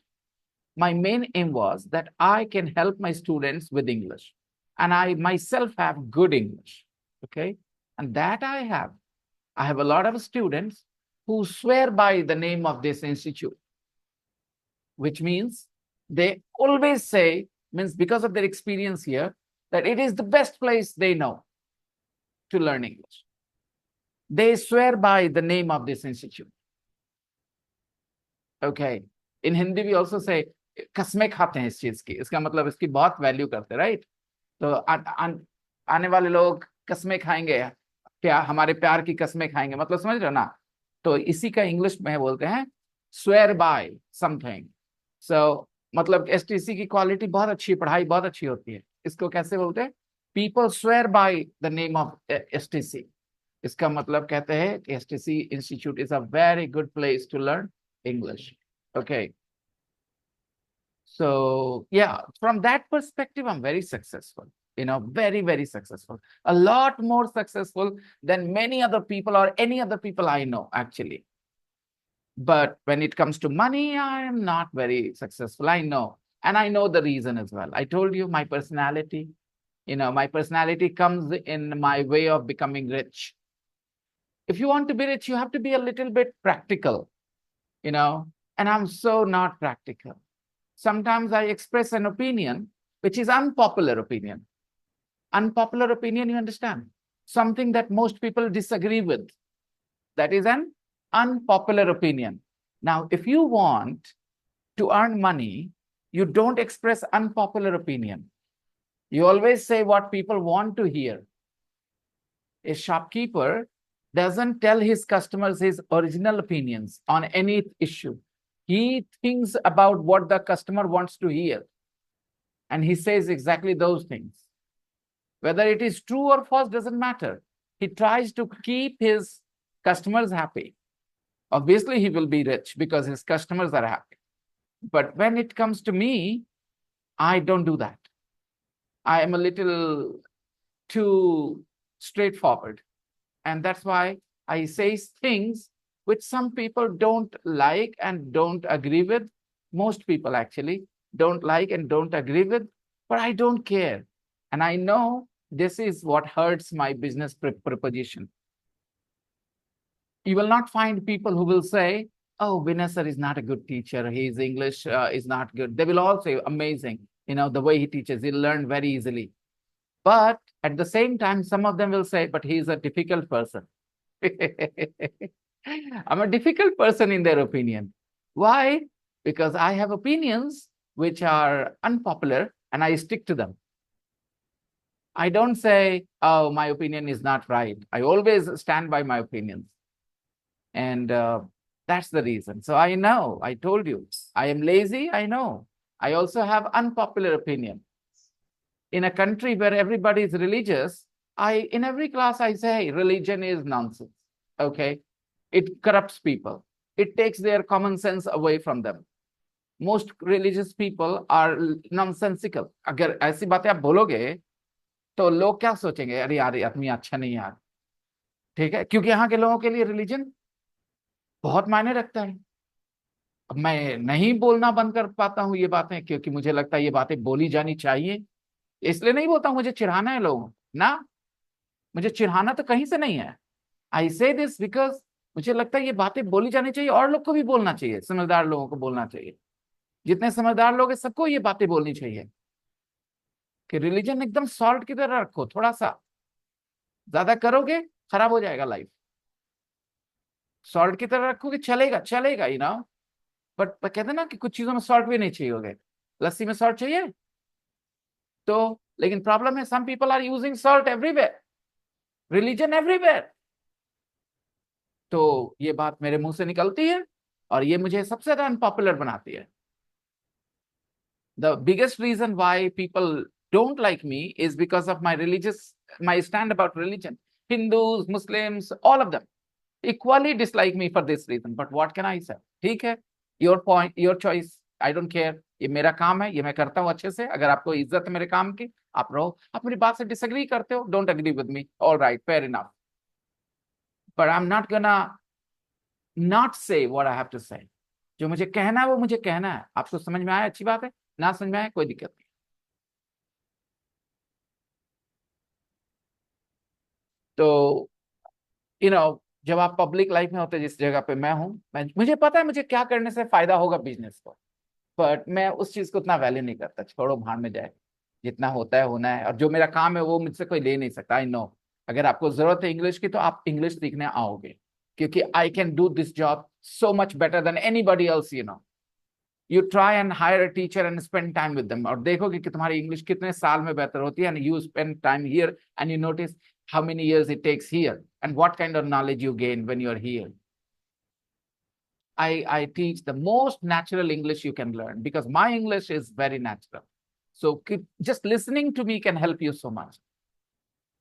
My main aim was that I can help my students with English. And I myself have good English, okay? And that I have. I have a lot of students who swear by the name of this institute, which means they always say, means because of their experience here, that it is the best place they know to learn English. They swear by the name of this institute. Okay. In Hindi we also say, कसमें खाते हैं इस चीज की, इसका मतलब इसकी बहुत value करते, राइट? तो आने वाले लोग कसमें खाएंगे, हमारे प्यार की कसमें खाएंगे, मतलब समझ रहे हो ना? तो इसी का इंग्लिश में बोलते हैं स्वेयर बाय समथिंग. सो मतलब एसटीसी की क्वालिटी बहुत अच्छी है, पढ़ाई बहुत अच्छी होती है. इसको कैसे बोलते हैं? People swear by the name of STC. इसका मतलब कहते हैं कि STC institute is a very good place to learn English. Okay. So yeah, from that perspective, I'm very successful, very, very successful. A lot more successful than many other people or any other people I know, actually. But when it comes to money, I am not very successful. I know. And I know the reason as well. I told you my personality, my personality comes in my way of becoming rich. If you want to be rich, you have to be a little bit practical, and I'm so not practical. Sometimes I express an opinion, which is unpopular opinion. Unpopular opinion, you understand? Something that most people disagree with. That is an unpopular opinion. Now, if you want to earn money, you don't express unpopular opinion. You always say what people want to hear. A shopkeeper doesn't tell his customers his original opinions on any issue. He thinks about what the customer wants to hear. And he says exactly those things. Whether it is true or false doesn't matter. He tries to keep his customers happy. Obviously, he will be rich because his customers are happy. But when it comes to me, I don't do that. I am a little too straightforward. And that's why I say things which some people don't like and don't agree with. Most people actually don't like and don't agree with, but I don't care. And I know this is what hurts my business proposition. You will not find people who will say, oh, Vinay sir is not a good teacher. His English is not good. They will all say, amazing. The way he teaches, he'll learn very easily. But at the same time, some of them will say, but he's a difficult person. I'm a difficult person in their opinion. Why? Because I have opinions which are unpopular and I stick to them. I don't say, oh, my opinion is not right. I always stand by my opinions. And that's the reason. So I know, I told you, I am lazy, I know. I also have unpopular opinion. In a country where everybody is religious, in every class I say, religion is nonsense. Okay? It corrupts people. It takes their common sense away from them. Most religious people are nonsensical. अगर ऐसी बातें आप बोलोगे तो लोग क्या सोचेंगे? अरे यार, आदमी अच्छा नहीं यार. ठीक है? क्योंकि यहाँ के लोगों के लिए रिलीजन बहुत मायने रखता है. अब मैं नहीं बोलना बंद कर पाता हूँ ये बातें, क्योंकि मुझे लगता है ये बातें बोली जानी चाहिए. इसलिए नहीं बोलता हूँ मुझे चिढ़ाना है लोगों ना. मुझे चिढ़ाना तो कहीं से नहीं है. आई से दिस बिकॉज मुझे लगता है ये बातें बोली जानी चाहिए और लोग को भी बोलना चाहिए. समझदार लोगों को बोलना चाहिए. जितने समझदार लोग हैं सबको ये बातें बोलनी चाहिए कि रिलीजन एकदम सॉल्ट की तरह रखो. थोड़ा सा ज्यादा करोगे खराब हो जाएगा लाइफ। सॉल्ट की तरह रखोगे चलेगा चलेगा, बट कहते हैं ना कि कुछ चीजों में सॉल्ट भी नहीं चाहिए होगे। लस्सी में सॉल्ट चाहिए तो, लेकिन प्रॉब्लम है some people are using salt everywhere, religion everywhere. तो ये बात मेरे मुंह से निकलती है और ये मुझे सबसे ज्यादा अनपॉपुलर बनाती है। The biggest reason why people don't like me is because of my stand about religion. Hindus, Muslims, all of them equally dislike me for this reason. But what can I say? ठीक है, your point, your choice. I don't care. ये मेरा काम है, ये मैं करता हूँ अच्छे से। अगर आपको इज्जत है मेरे काम की, आप रहो। आप मेरी बात से डिसएग्री करते हो, don't agree with me. All right, fair enough. But I'm not gonna not say what I have to say. जो मुझे कहना है वो मुझे कहना है। आपको समझ में आया, अच्छी बात है, ना समझ में आया कोई दिक्कत नहीं। तो जब आप पब्लिक लाइफ में होते, जिस जगह पे मैं हूं, मुझे पता है मुझे क्या करने से फायदा होगा बिजनेस को, बट मैं उस चीज को उतना वैल्यू नहीं करता। छोड़ो, भाड़ में जाए, जितना होता है होना है। और जो मेरा काम है वो मुझसे कोई ले नहीं सकता। आई नो, अगर आपको जरूरत है इंग्लिश की तो आप इंग्लिश सीखने आओगे, क्योंकि I can do this job so much better than anybody else. You try and hire a teacher and spend time with them, और देखोगे कि तुम्हारी इंग्लिश कितने साल में बेहतर होती है। And you spend time here and you notice how many years it takes here and what kind of knowledge you gain when you're here. I teach the most natural English you can learn because my English is very natural. So just listening to me can help you so much.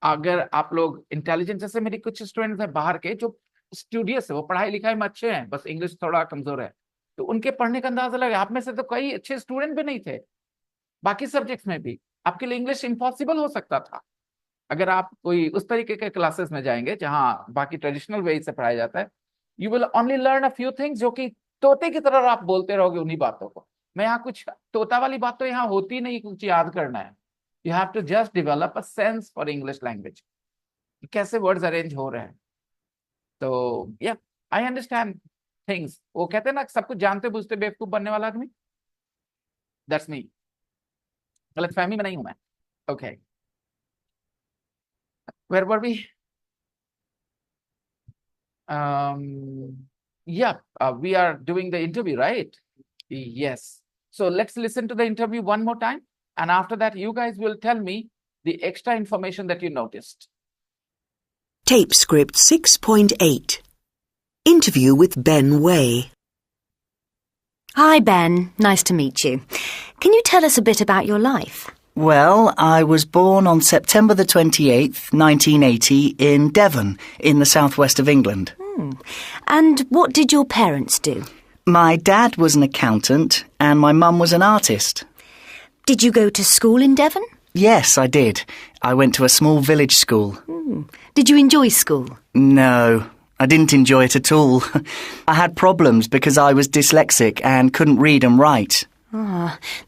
अगर आप लोग intelligent, जैसे मेरी कुछ students हैं बाहर के जो स्टूडियस है, वो पढ़ाई लिखाई में अच्छे हैं, बस इंग्लिश थोड़ा कमजोर है, तो उनके पढ़ने का अंदाजा लगे। आप में से तो कई अच्छे स्टूडेंट भी नहीं थे बाकी सब्जेक्ट्स में भी। आपके लिए इंग्लिश इम्पॉसिबल हो सकता था अगर आप कोई उस तरीके के क्लासेस में जाएंगे जहां बाकी ट्रेडिशनल वे से पढ़ाया जाता है। You will only learn a few things, जो कि तोते की तरह आप बोलते रहोगे उन्हीं बातों को। मैं यहाँ कुछ तोता वाली बात तो यहाँ होती नहीं, कुछ याद करना है। You have to just develop a sense for English language, कैसे वर्ड्स अरेंज हो रहे हैं। तो या आई अंडरस्टैंड थिंग्स। वो कहते हैं ना, सब कुछ जानते बूझते बेवकूफ बनने वाला आदमी, दैट्स मी। गलतफहमी में नहीं हूं मैं। Okay, where were we? We are doing the interview, right? Yes. So let's listen to the interview one more time, and after that you guys will tell me the extra information that you noticed. Tape script 6.8. Interview with Ben Way. Hi, Ben. Nice to meet you. Can you tell us a bit about your life? Well, I was born on September the 28th, 1980, in Devon, in the southwest of England. And what did your parents do? My dad was an accountant and my mum was an artist. Did you go to school in Devon? Yes, I did. I went to a small village school. Did you enjoy school? No, I didn't enjoy it at all. I had problems because I was dyslexic and couldn't read and write.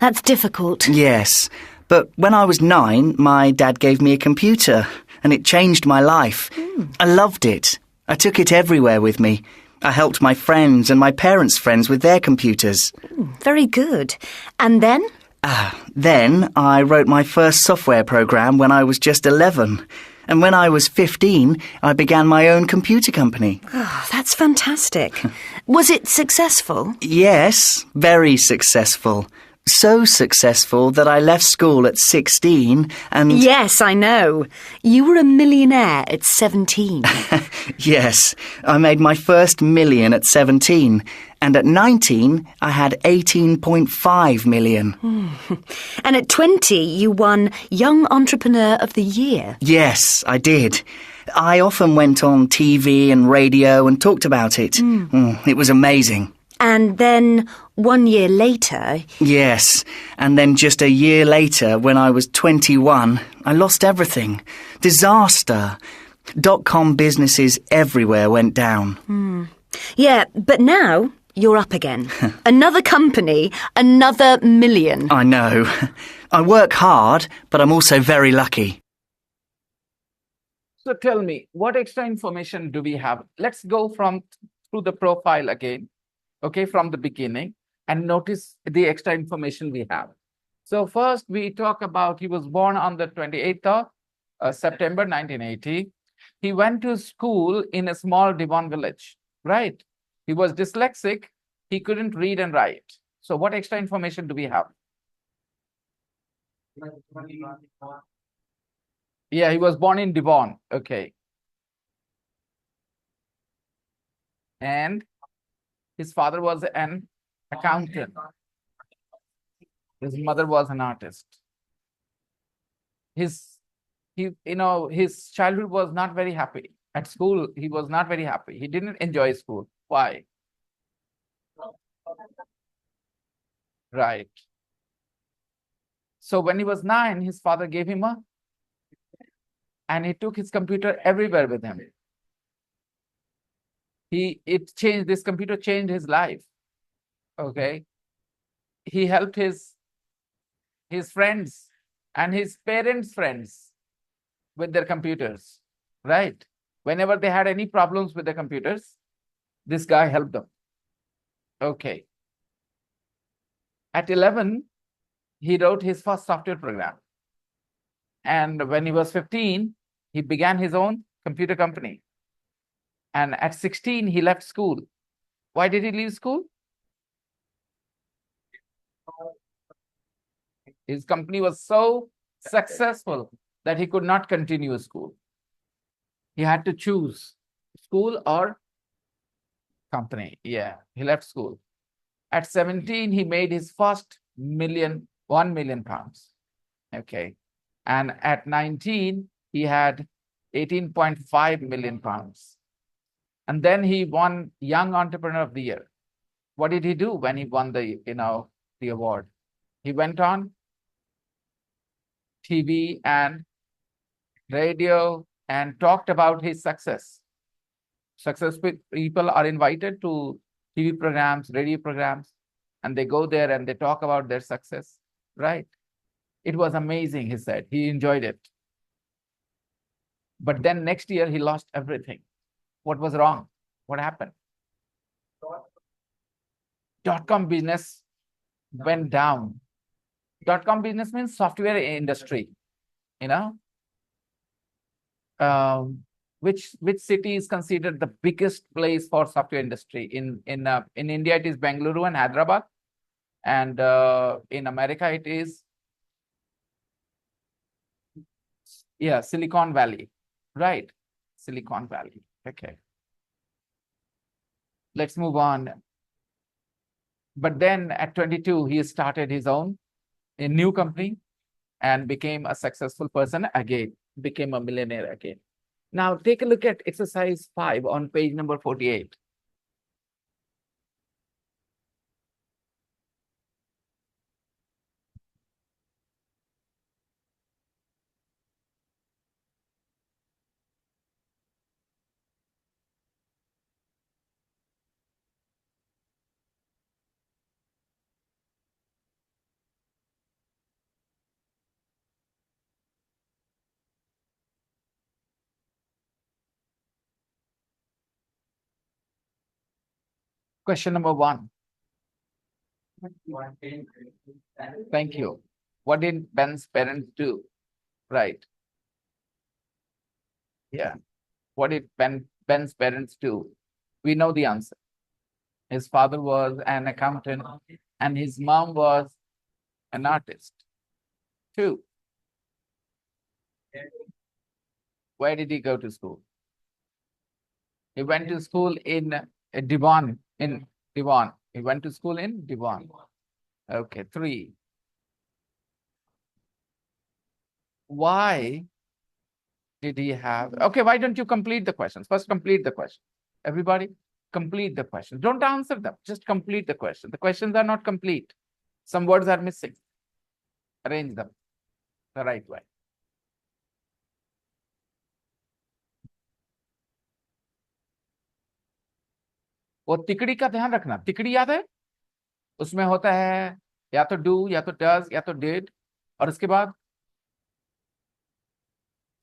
That's difficult. Yes, but when I was 9, my dad gave me a computer and it changed my life. I loved it. I took it everywhere with me. I helped my friends and my parents' friends with their computers. Very good. And then? Then I wrote my first software program when I was just 11. And when I was 15, I began my own computer company. Oh, that's fantastic. Was it successful? Yes, very successful. So successful that I left school at 16 and... Yes, I know. You were a millionaire at 17. Yes, I made my first million at 17. And at 19, I had 18.5 million. And at 20, you won Young Entrepreneur of the Year. Yes, I did. I often went on TV and radio and talked about it. It was amazing. And then 1 year later... Yes, and then just a year later, when I was 21, I lost everything. Disaster. .com businesses everywhere went down. Yeah, but now you're up again. Another company, another million. I know. I work hard, but I'm also very lucky. So tell me, what extra information do we have? Let's go through the profile again. Okay, from the beginning, and notice the extra information we have. So first we talk about he was born on the 28th of September 1980. He went to school in a small Devon village, right? He was dyslexic. He couldn't read and write. So what extra information do we have? Yeah, he was born in Devon. Okay. And his father was an accountant. His mother was an artist. His childhood was not very happy. At school, he was not very happy. He didn't enjoy school. Why? Right. So when he was 9, his father gave him and he took his computer everywhere with him. This computer changed his life. Okay. He helped his friends and his parents' friends with their computers, right? Whenever they had any problems with the computers, this guy helped them. Okay. At 11, he wrote his first software program. And when he was 15, he began his own computer company. And at 16, he left school. Why did he leave school? His company was so successful that he could not continue school. He had to choose school or company. Yeah, he left school. At 17, he made his first 1 million pounds. Okay. And at 19, he had 18.5 million pounds. And then he won Young Entrepreneur of the Year. What did he do when he won the award? He went on TV and radio and talked about his success. Successful people are invited to TV programs, radio programs, and they go there and they talk about their success, right? It was amazing, he said. He enjoyed it. But then next year, he lost everything. What was wrong? What happened? Dot-com business went down. Dot-com business means software industry, you know. Which city is considered the biggest place for software industry? In India, it is Bengaluru and Hyderabad. And in America, it is Silicon Valley, right? Silicon Valley. Okay. Let's move on. But then at 22, he started his own a new company and became a successful person again, became a millionaire again. Now take a look at exercise 5 on page number 48. Question number 1. Thank you. What did Ben's parents do? Right. Yeah. What did Ben's parents do? We know the answer. His father was an accountant and his mom was an artist. 2. Where did he go to school? He went to school in Devon. He went to school in Devon. Okay. 3. Why did he have? Okay, why don't you complete the questions? First, complete the question. Everybody, complete the questions. Don't answer them. Just complete the question. The questions are not complete. Some words are missing. Arrange them the right way. वो तिकड़ी का ध्यान रखना. तिकड़ी याद है? उसमें होता है या तो डू या तो डज या तो डिड और उसके बाद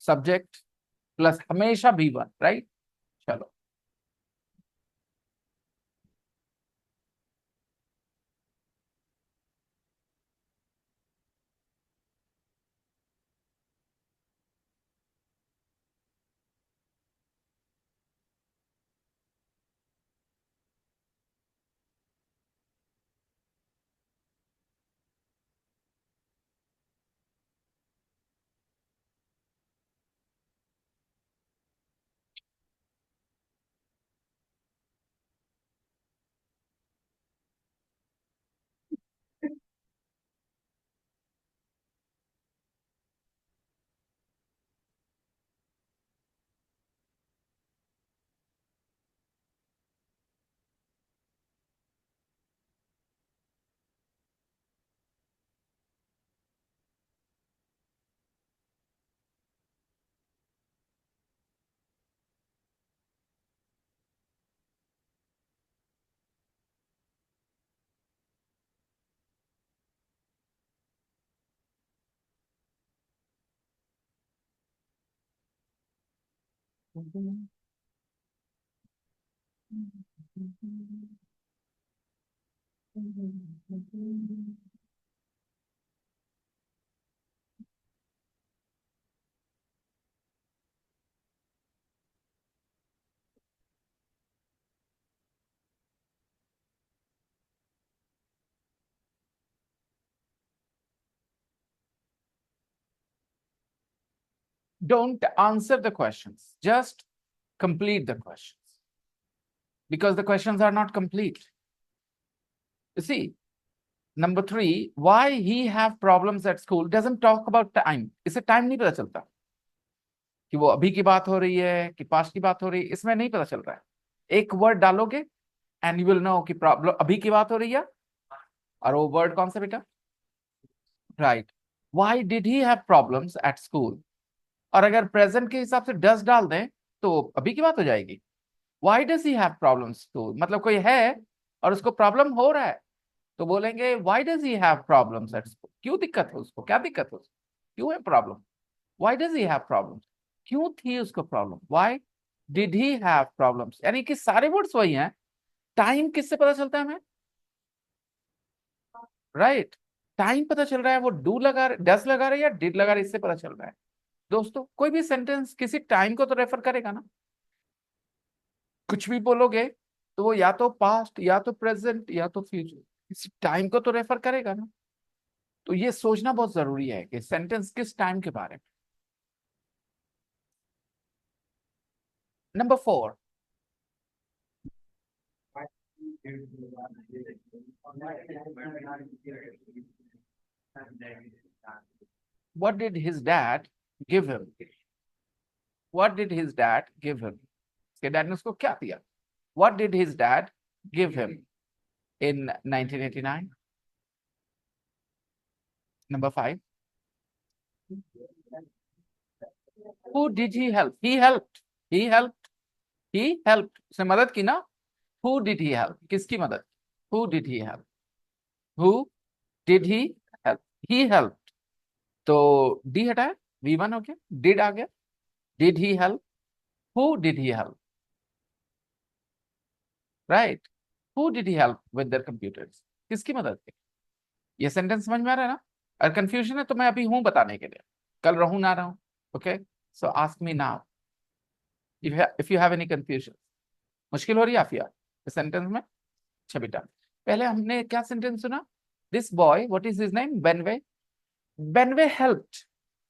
सब्जेक्ट प्लस हमेशा V1, राइट? चलो. Don't answer the questions, just complete the questions, because the questions are not complete. You see, number 3, why he have problems at school doesn't talk about time. इसे time नहीं पता चलता कि वो अभी की बात हो रही है कि पास्ट की बात हो रही है, इसमें नहीं पता चल रहा है. एक वर्ड डालोगे एंड यू विल नो कि प्रॉब्लम अभी की बात हो रही है, और वो वर्ड कौन सा बेटा? Right. Why did he have problems at school, और अगर प्रेजेंट के हिसाब से डज डाल दें तो अभी की बात हो जाएगी. Why does he have problems school, मतलब कोई है और उसको प्रॉब्लम हो रहा है तो बोलेंगे why does he have problems at school. क्यों दिक्कत है उसको, क्या दिक्कत है उसको, क्यों है problem? Why does he have problems, क्यों थी उसको problem. Why did he have problems, यानी कि सारे वर्ड्स वही हैं. टाइम किससे पता चलता है हमें? राइट. टाइम पता चल रहा है वो डू लगा रहे, डज लगा रहे या डिड लगा रहे, इससे पता चल रहा है. दोस्तों कोई भी सेंटेंस किसी टाइम को तो रेफर करेगा ना. कुछ भी बोलोगे तो वो या तो पास्ट या तो प्रेजेंट या तो फ्यूचर, किसी टाइम को तो रेफर करेगा ना. तो ये सोचना बहुत जरूरी है कि सेंटेंस किस टाइम के बारे में. Number 4, what did his dad give him? What did his dad give him? उसके डैड ने उसको क्या दिया? What did his dad give him in 1989? Number 5, who did he help? He helped. He helped. He helped. उसने मदद की ना. Who did he help? किसकी मदद? Who did he help? Who did he help? He helped. तो D हटाया, V1 हो गया, did आ गया. Did he help? Who did he help? Right. Who did he help with their computers? किसकी मदद की? ये सेंटेंस समझ में आ रहा है ना? अगर कंफ्यूजन है तो मैं अभी हूं बताने के लिए, कल रहूं ना रहूं. Okay, so ask me now if you have any confusion. मुश्किल हो रही है आफिया इस सेंटेंस में? अच्छा बेटा, पहले हमने क्या सेंटेंस सुना? This boy, what is his name? Benway. Benway helped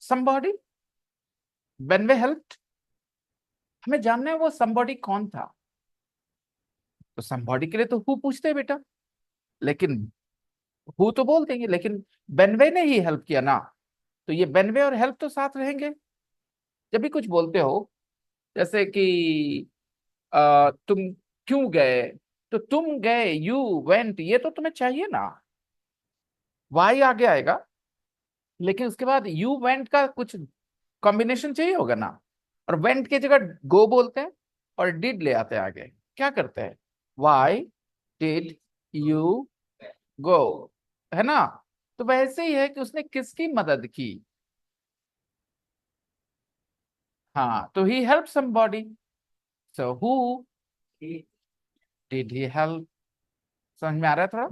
somebody. Benway helped. हमें जानना है वो समबॉडी कौन था. तो समबॉडी के लिए तो हु पूछते हैं बेटा, लेकिन हु तो बोल देंगे, लेकिन बेनवे ने ही हेल्प किया ना, तो ये बेनवे और हेल्प तो साथ रहेंगे. जब भी कुछ बोलते हो, जैसे कि तुम क्यों गए, तो तुम गए, यू वेंट, ये तो तुम्हें चाहिए ना. वाई आगे आएगा, लेकिन उसके बाद यू वेंट का कुछ कॉम्बिनेशन चाहिए होगा ना. और वेंट की जगह गो बोलते हैं और डिड ले आते हैं आगे. क्या करते हैं? वाई डिड यू गो, है ना. तो वैसे ही है कि उसने किसकी मदद की. हाँ, तो he help somebody. So who did he help. समझ में आ रहा है थोड़ा?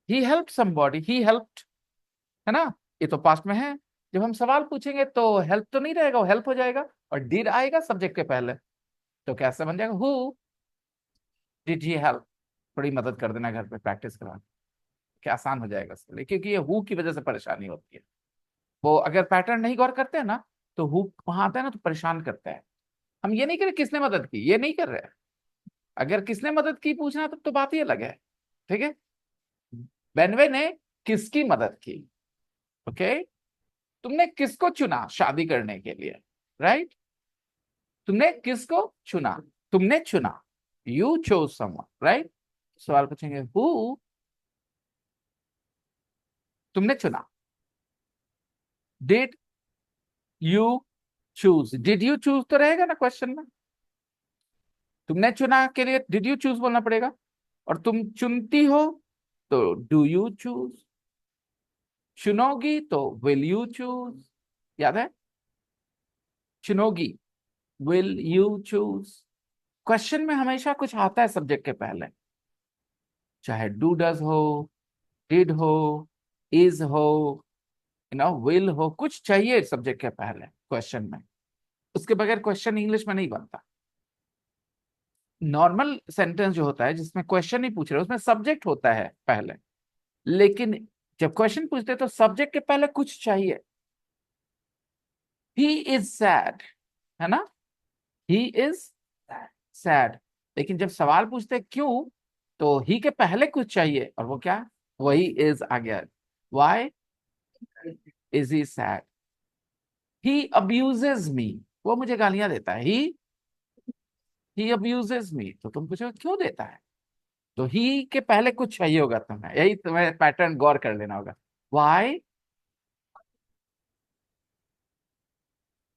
He help somebody, he helped, है ना. ये तो पास्ट में है. जब हम सवाल पूछेंगे तो हेल्प तो नहीं रहेगा, वो हेल्प हो जाएगा और डिड आएगा सब्जेक्ट के पहले. तो कैसे बन जाएगा? Who did he help. थोड़ी मदद कर देना घर पे, प्रैक्टिस करा, क्या आसान हो जाएगा उसके लिए, क्योंकि ये हु की वजह से परेशानी होती है. वो अगर पैटर्न नहीं गौर करते हैं ना, तो हु वहां आता है ना तो परेशान करता है. हम ये नहीं कर रहे किसने मदद की, ये नहीं कर रहे. अगर किसने मदद की पूछना तो बात ही अलग है. ठीक है. बेनवे ने किसकी मदद की. ओके. तुमने किसको चुना शादी करने के लिए? राइट. तुमने किसको चुना? तुमने चुना, यू चोज समवन. राइट. सवाल पूछेंगे हु तुमने चुना. Did you choose. Did you choose तो रहेगा ना क्वेश्चन में. तुमने चुना के लिए डिड यू चूज बोलना पड़ेगा. और तुम चुनती हो तो डू यू चूज. चुनोगी तो विल यू चूज. याद है? चुनोगी, विल यू चूज? क्वेश्चन में हमेशा कुछ आता है सब्जेक्ट के पहले, चाहे डू डज हो, डिड हो, इज हो, विल हो, कुछ चाहिए सब्जेक्ट के पहले क्वेश्चन में। उसके बगैर क्वेश्चन इंग्लिश में नहीं बनता। नॉर्मल सेंटेंस जो होता है जिसमें क्वेश्चन नहीं पूछ रहे उसमें सब्जेक्ट होता है पहले, लेकिन जब क्वेश्चन पूछते हैं तो सब्जेक्ट के पहले कुछ चाहिए। ही इज सैड, है ना, ही इज सैड। लेकिन जब सवाल पूछते हैं क्यों, तो ही के पहले कुछ चाहिए, और वो क्या, वही इज आ गया। Why is he sad? He abuses me, वो मुझे गालियां देता है। ही अब्यूजेज मी, तो तुम पूछो क्यों देता है, तो ही के पहले कुछ चाहिए होगा तुम्हें, यही तुम्हें पैटर्न गौर कर लेना होगा। Y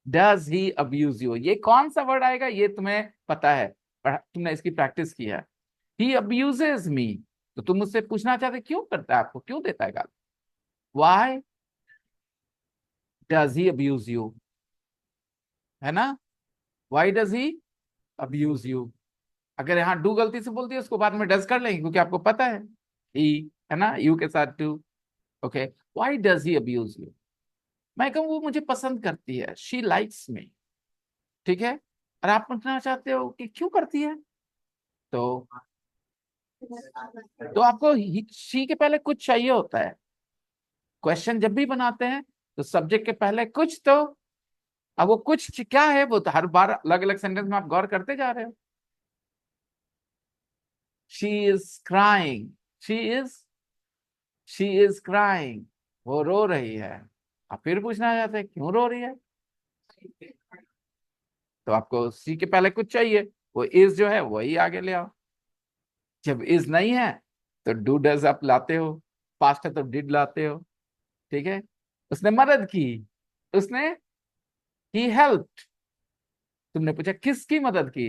does he abuse you, ये कौन सा वर्ड आएगा ये तुम्हें पता है, तुमने इसकी प्रैक्टिस की है। ही अब्यूजेज मी, तो तुम मुझसे पूछना चाहते क्यों करता है, आपको क्यों देता है गाली। Y does he abuse you, है ना, Y does he abuse you. अगर यहाँ डू गलती से बोलती है उसको बाद में डज कर लेंगे, क्योंकि आपको पता है ही, है ना, यू के साथ too. Okay, why does he abuse you? मैं कहूँ वो मुझे पसंद करती है, शी लाइक्स मी, ठीक है। और आप पूछना चाहते हो कि क्यों करती है, तो आपको शी के पहले कुछ चाहिए होता है। क्वेश्चन जब भी बनाते हैं तो सब्जेक्ट के पहले कुछ तो, अब वो कुछ क्या है वो तो हर बार अलग अलग सेंटेंस में आप गौर करते जा रहे हो। She is crying, she is she is crying, वो रो रही है। आप फिर पूछना चाहते हैं क्यों रो रही है, तो आपको सी के पहले कुछ चाहिए, वो इज जो है वही आगे ले आओ। जब इज नहीं है तो डू डज आप लाते हो, पास्ट है तो डिड लाते हो, ठीक है। उसने मदद की, उसने, ही हेल्प्ड, तुमने पूछा किसकी मदद की,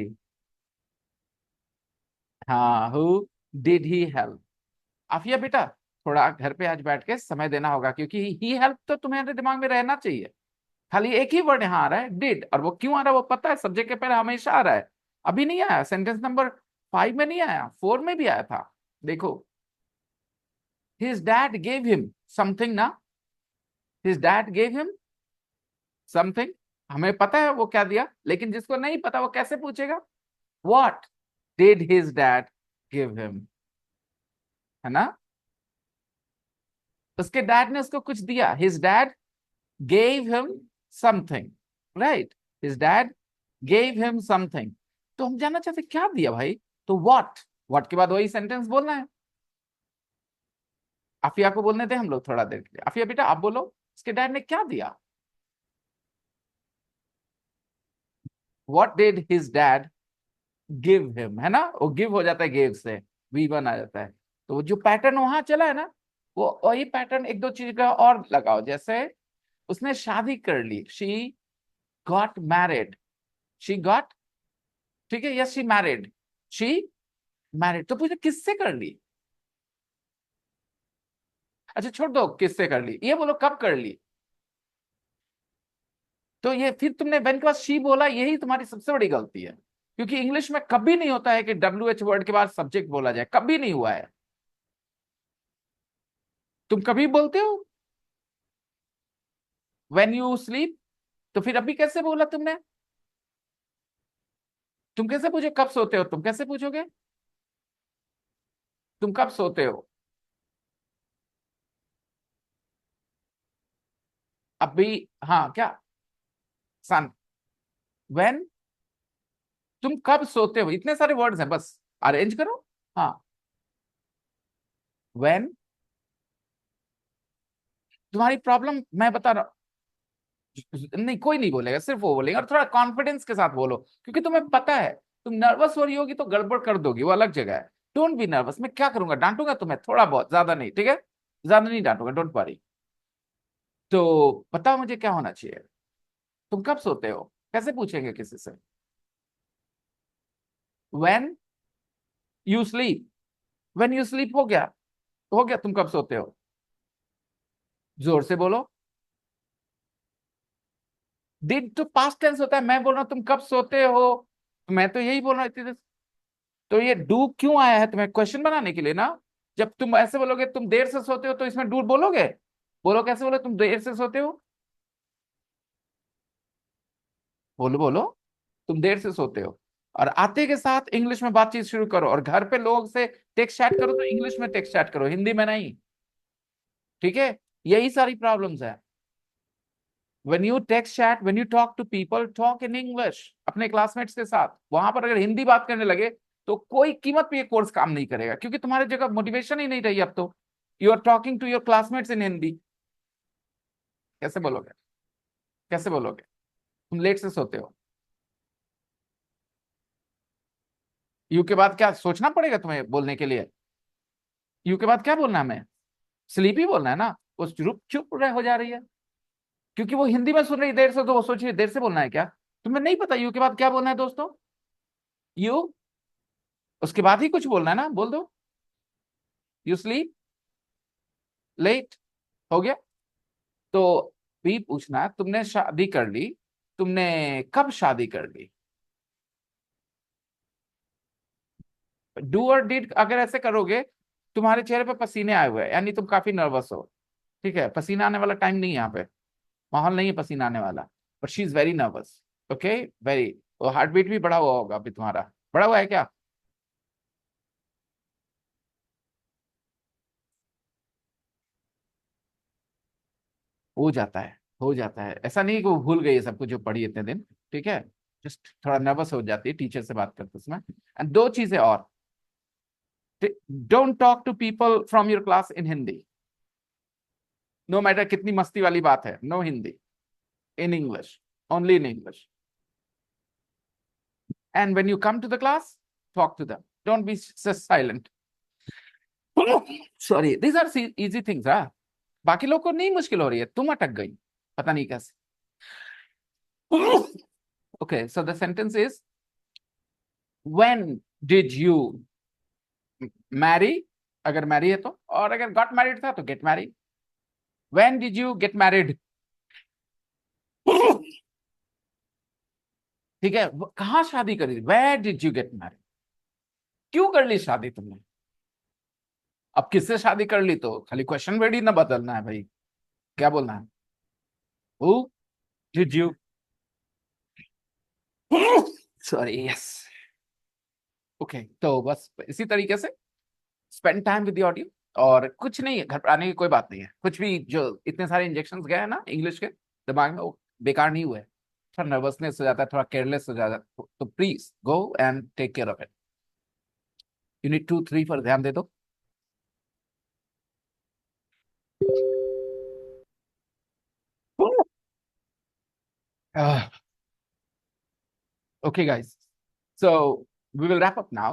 हाँ, who did he help. Afiya बेटा, थोड़ा घर पे आज बैठ के समय देना होगा, क्योंकि ही हेल्प तो तुम्हारे दिमाग में रहना चाहिए। खाली एक ही वर्ड यहाँ आ रहा है डिड, और वो क्यों आ रहा है वो पता है, सब्जेक्ट के पहले हमेशा आ रहा है। अभी नहीं आया, सेंटेंस नंबर 5 में नहीं आया, 4 में भी आया था। देखो, his dad gave him something ना, his dad gave him something, हमें पता है वो क्या दिया, लेकिन जिसको नहीं पता वो कैसे पूछेगा, what did his dad give him, है ना। उसके डैड ने उसको कुछ दिया, his dad gave him something, right, his dad gave him something. तो हम जानना चाहते क्या दिया भाई, तो व्हाट के बाद वही सेंटेंस बोलना है। आफिया को बोलने थे हम लोग थोड़ा देर के लिए। आफिया बेटा आप बोलो, उसके डैड ने क्या दिया, what did his dad give him, है ना, वो गिव हो जाता है गेव से, वी वन आ जाता है। तो जो पैटर्न वहां चला है ना, वो वही पैटर्न एक दो चीज का और लगाओ। जैसे उसने शादी कर ली, she got married, she got, ठीक है, yes she married, she married, तो पूछे किससे कर ली, अच्छा छोड़ दो किससे कर ली, ये बोलो कब कर ली। तो ये फिर तुमने वेन के बाद शी बोला, यही तुम्हारी सबसे बड़ी गलती है, क्योंकि इंग्लिश में कभी नहीं होता है कि WH वर्ड के बाद सब्जेक्ट बोला जाए, कभी नहीं हुआ है। तुम कभी बोलते हो व्हेन यू स्लीप, तो फिर अभी कैसे बोला तुमने, तुम कैसे पूछो कब सोते हो, तुम कैसे पूछोगे तुम कब सोते हो, अभी, हाँ क्या, सन, व्हेन, तुम कब सोते हो, इतने सारे वर्ड्स हैं, बस अरेंज करो। हाँ, व्हेन, तुम्हारी प्रॉब्लम मैं बता रहा हूं, नहीं कोई नहीं बोलेगा, सिर्फ वो बोलेगा, और थोड़ा कॉन्फिडेंस के साथ बोलो, क्योंकि तुम्हें पता है तुम नर्वस हो रही होगी तो गड़बड़ कर दोगी, वो अलग जगह है। डोंट बी नर्वस, मैं क्या करूंगा, डांटूंगा तुम्हें थोड़ा बहुत, ज्यादा नहीं, ठीक है, ज्यादा नहीं डांटूंगा, डोंट वरी। तो बताओ मुझे क्या होना चाहिए, तुम कब सोते हो, कैसे पूछेंगे किसी से, when you sleep, when you sleep हो गया, तुम कब सोते हो, जोर से बोलो, डिड तो पास्ट टेंस होता है, मैं बोल रहा हूं तुम कब सोते हो, तो मैं तो यही बोल रहा हूँ। तो ये डू क्यों आया है तुम्हें, क्वेश्चन बनाने के लिए ना। जब तुम ऐसे बोलोगे तुम देर से सोते हो, तो इसमें डू बोलोगे? बोलो, कैसे बोलो तुम देर से सोते हो, बोलो बोलो, तुम देर से सोते हो। और आते के साथ इंग्लिश में बातचीत शुरू करो, और घर पे लोग से टेक्स्ट चैट करो तो इंग्लिश में टेक्स्ट चैट करो, हिंदी में नहीं। ठीक है, यही सारी प्रॉब्लम्स है। when you text chat, when you talk to people, talk in English अपने क्लासमेट्स के साथ। वहां पर अगर हिंदी बात करने लगे तो कोई कीमत पे ये कोर्स काम नहीं करेगा, क्योंकि तुम्हारी जगह मोटिवेशन ही नहीं रही अब तो। You are talking to your classmates in Hindi, कैसे बोलोगे, कैसे बोलोगे? तुम लेट से सोते हो, यू के बाद क्या सोचना पड़ेगा तुम्हें बोलने के लिए? यू के बाद क्या बोलना है हमें? स्लीपी बोलना है ना। वो चुप चुप रह हो जा रही है, क्योंकि वो हिंदी में सुन रही देर से, तो वो सोच रही देर से बोलना है क्या? तुम्हें नहीं पता यू के बाद क्या बोलना है दोस्तों? यू, उसके बाद ही कुछ बोलना है ना, बोल दो। यू स्लीप लेट, हो गया। तो भी पूछना, तुमने शादी कर ली, तुमने कब शादी कर ली? डू और डिड अगर ऐसे करोगे, तुम्हारे चेहरे पे पसीने आए हुए हैं, यानी तुम काफी नर्वस हो। ठीक है, पसीना आने वाला टाइम नहीं है यहाँ पे, माहौल नहीं है पसीना आने वाला। But she is very nervous. Okay, very. Heart beat भी बढ़ा हुआ होगा अभी तुम्हारा, बढ़ा हुआ है क्या? हो जाता है, हो जाता है, ऐसा नहीं कि वो भूल गई है सब कुछ जो पढ़ी इतने दिन। ठीक है, जस्ट थोड़ा नर्वस हो जाती है टीचर से बात करते समय। एंड दो चीजें और, don't talk to people from your class in Hindi, no matter कितनी मस्ती वाली बात है, no Hindi, in English, only in English. And when you come to the class, talk to them, don't be silent. Sorry, these are easy things. बाकी लोग को नहीं मुश्किल हो रही है, तुम अटक गई, पता नहीं कैसे। Okay, so the sentence is, when did you marry, अगर मैरी है तो, और अगर got married था तो get married। when did you get married? ठीक है, कहाँ शादी करी, where did you get married, क्यों कर ली शादी तुमने? अब किससे शादी कर ली, तो खाली क्वेश्चन वर्ड ही ना बदलना है भाई, क्या बोलना है? who did you sorry, yes. Okay, तो बस इसी तरीके से spend time with the audio, और कुछ नहीं है, घबराने की कोई बात नहीं है। कुछ भी जो इतने सारे इंजेक्शन गए हैं ना इंग्लिश के दिमाग में, वो बेकार नहीं हुए। थोड़ा नर्वसनेस हो जाता है, थोड़ा केयरलेस हो जाता है, तो please go and take care of it. Unit 2, 3 पर ध्यान दे दो। Okay, guys, so we will wrap up now.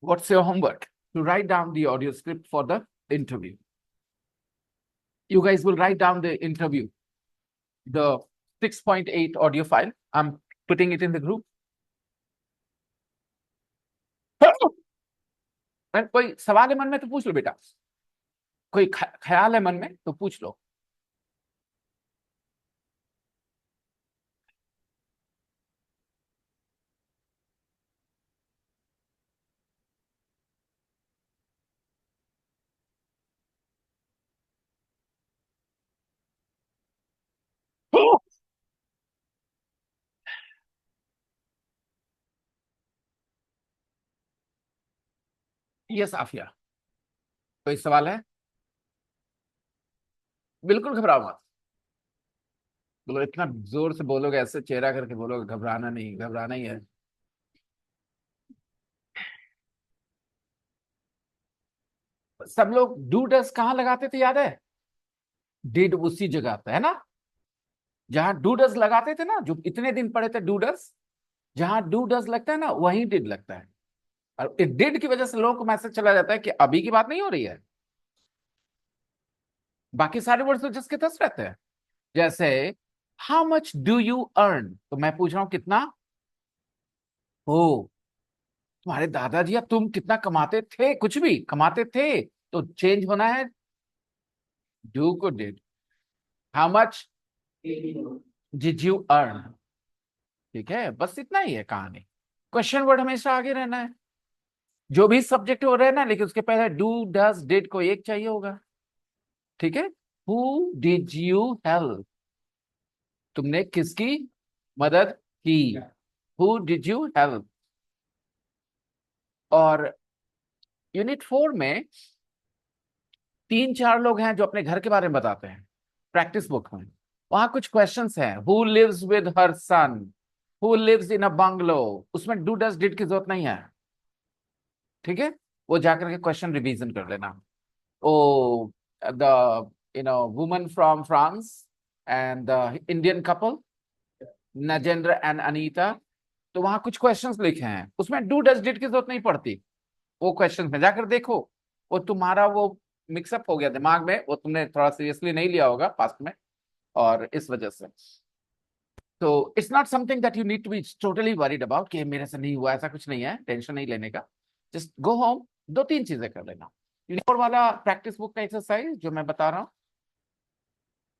What's your homework? To write down the audio script for the interview. You guys will write down the interview, the 6.8 audio file. I'm putting it in the group. कोई सवाल है मन में तो पूछ लो बेटा, कोई ख्याल है मन में तो पूछ लो। यस आफिया, कोई सवाल है? बिल्कुल घबराओ मत, बोलो, इतना जोर से बोलोगे, ऐसे चेहरा करके बोलोगे, घबराना नहीं, घबराना ही है। सब लोग डू डस कहाँ लगाते थे याद है? डिड उसी जगह पे है ना, जहां डू डस लगाते थे ना, जो इतने दिन पढ़े थे डू डस, जहां डू डस लगता है ना वहीं डिड लगता है। और डिड की वजह से लोगों को मैसेज चला जाता है कि अभी की बात नहीं हो रही है, बाकी सारे वर्ड्स तो जिसके तस रहते हैं। जैसे how much do you earn, तो मैं पूछ रहा हूं कितना, ओ तुम्हारे दादाजी या तुम कितना कमाते थे, कुछ भी कमाते थे, तो चेंज होना है डू को did. How much, did you earn? ठीक है, बस इतना ही है कहानी। क्वेश्चन वर्ड हमेशा आगे रहना है, जो भी सब्जेक्ट हो रहना है, लेकिन उसके पहले डू डज डिड को एक चाहिए होगा। ठीक है, हु डिड यू हेल्प? तुमने किसकी मदद की? Who did you help? और यूनिट 4 में 3-4 लोग हैं जो अपने घर के बारे में बताते हैं प्रैक्टिस बुक में। वहां कुछ क्वेश्चंस हैं। Who lives with her son? Who lives in a bungalow? उसमें डू डज डिड की जरूरत नहीं है। ठीक है, वो जाकर के क्वेश्चन रिवीजन कर लेना। Oh, the woman from France and the Indian couple Najendra and Anita. तो वहां कुछ क्वेश्चंस लिखे हैं, उसमें डू डज डिड की जरूरत नहीं पड़ती। वो क्वेश्चन में जाकर देखो। वो तुम्हारा वो मिक्सअप हो गया दिमाग में, वो तुमने थोड़ा सीरियसली नहीं लिया होगा पास्ट में, और इस वजह से। तो it's not something that you need to be totally worried about कि मेरे से नहीं हुआ, ऐसा कुछ नहीं है, टेंशन नहीं लेने का। जस्ट गो होम, 2-3 चीजें कर लेना। यूनिट 4 वाला प्रैक्टिस बुक का एक्सरसाइज जो मैं बता रहा हूँ,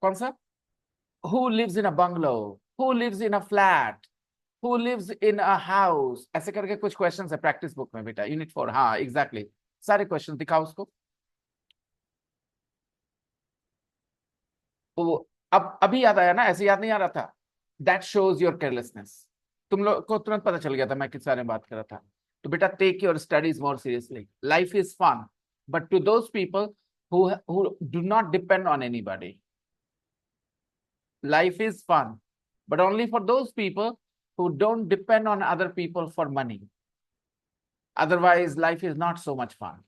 कौन सा? Who lives in a bungalow? Who lives in a flat? Who lives in a house? ऐसे करके कुछ क्वेश्चन है प्रैक्टिस बुक में बेटा, यूनिट 4। हाँ एग्जैक्टली, सारे क्वेश्चन दिखाओ उसको। तो अब अभी याद आया ना, ऐसे याद नहीं आ रहा था। That shows your carelessness. तुम लोग को तुरंत पता चल गया था मैं किस बारे में बात कर रहा था। तो बेटा, take your studies more seriously. Life is fun, but to those people who do not depend on anybody. Life is fun, but only for those people who don't depend on other people for money. Otherwise, life is not so much fun.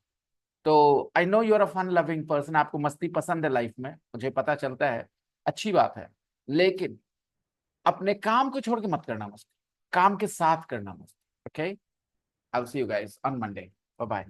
तो I know you are a fun loving person, आपको मस्ती पसंद है life में, मुझे पता चलता है, अच्छी बात है। लेकिन अपने काम को छोड़ के मत करना मस्ती, काम के साथ करना मस्ती। Okay, I will see you guys on Monday. Bye bye.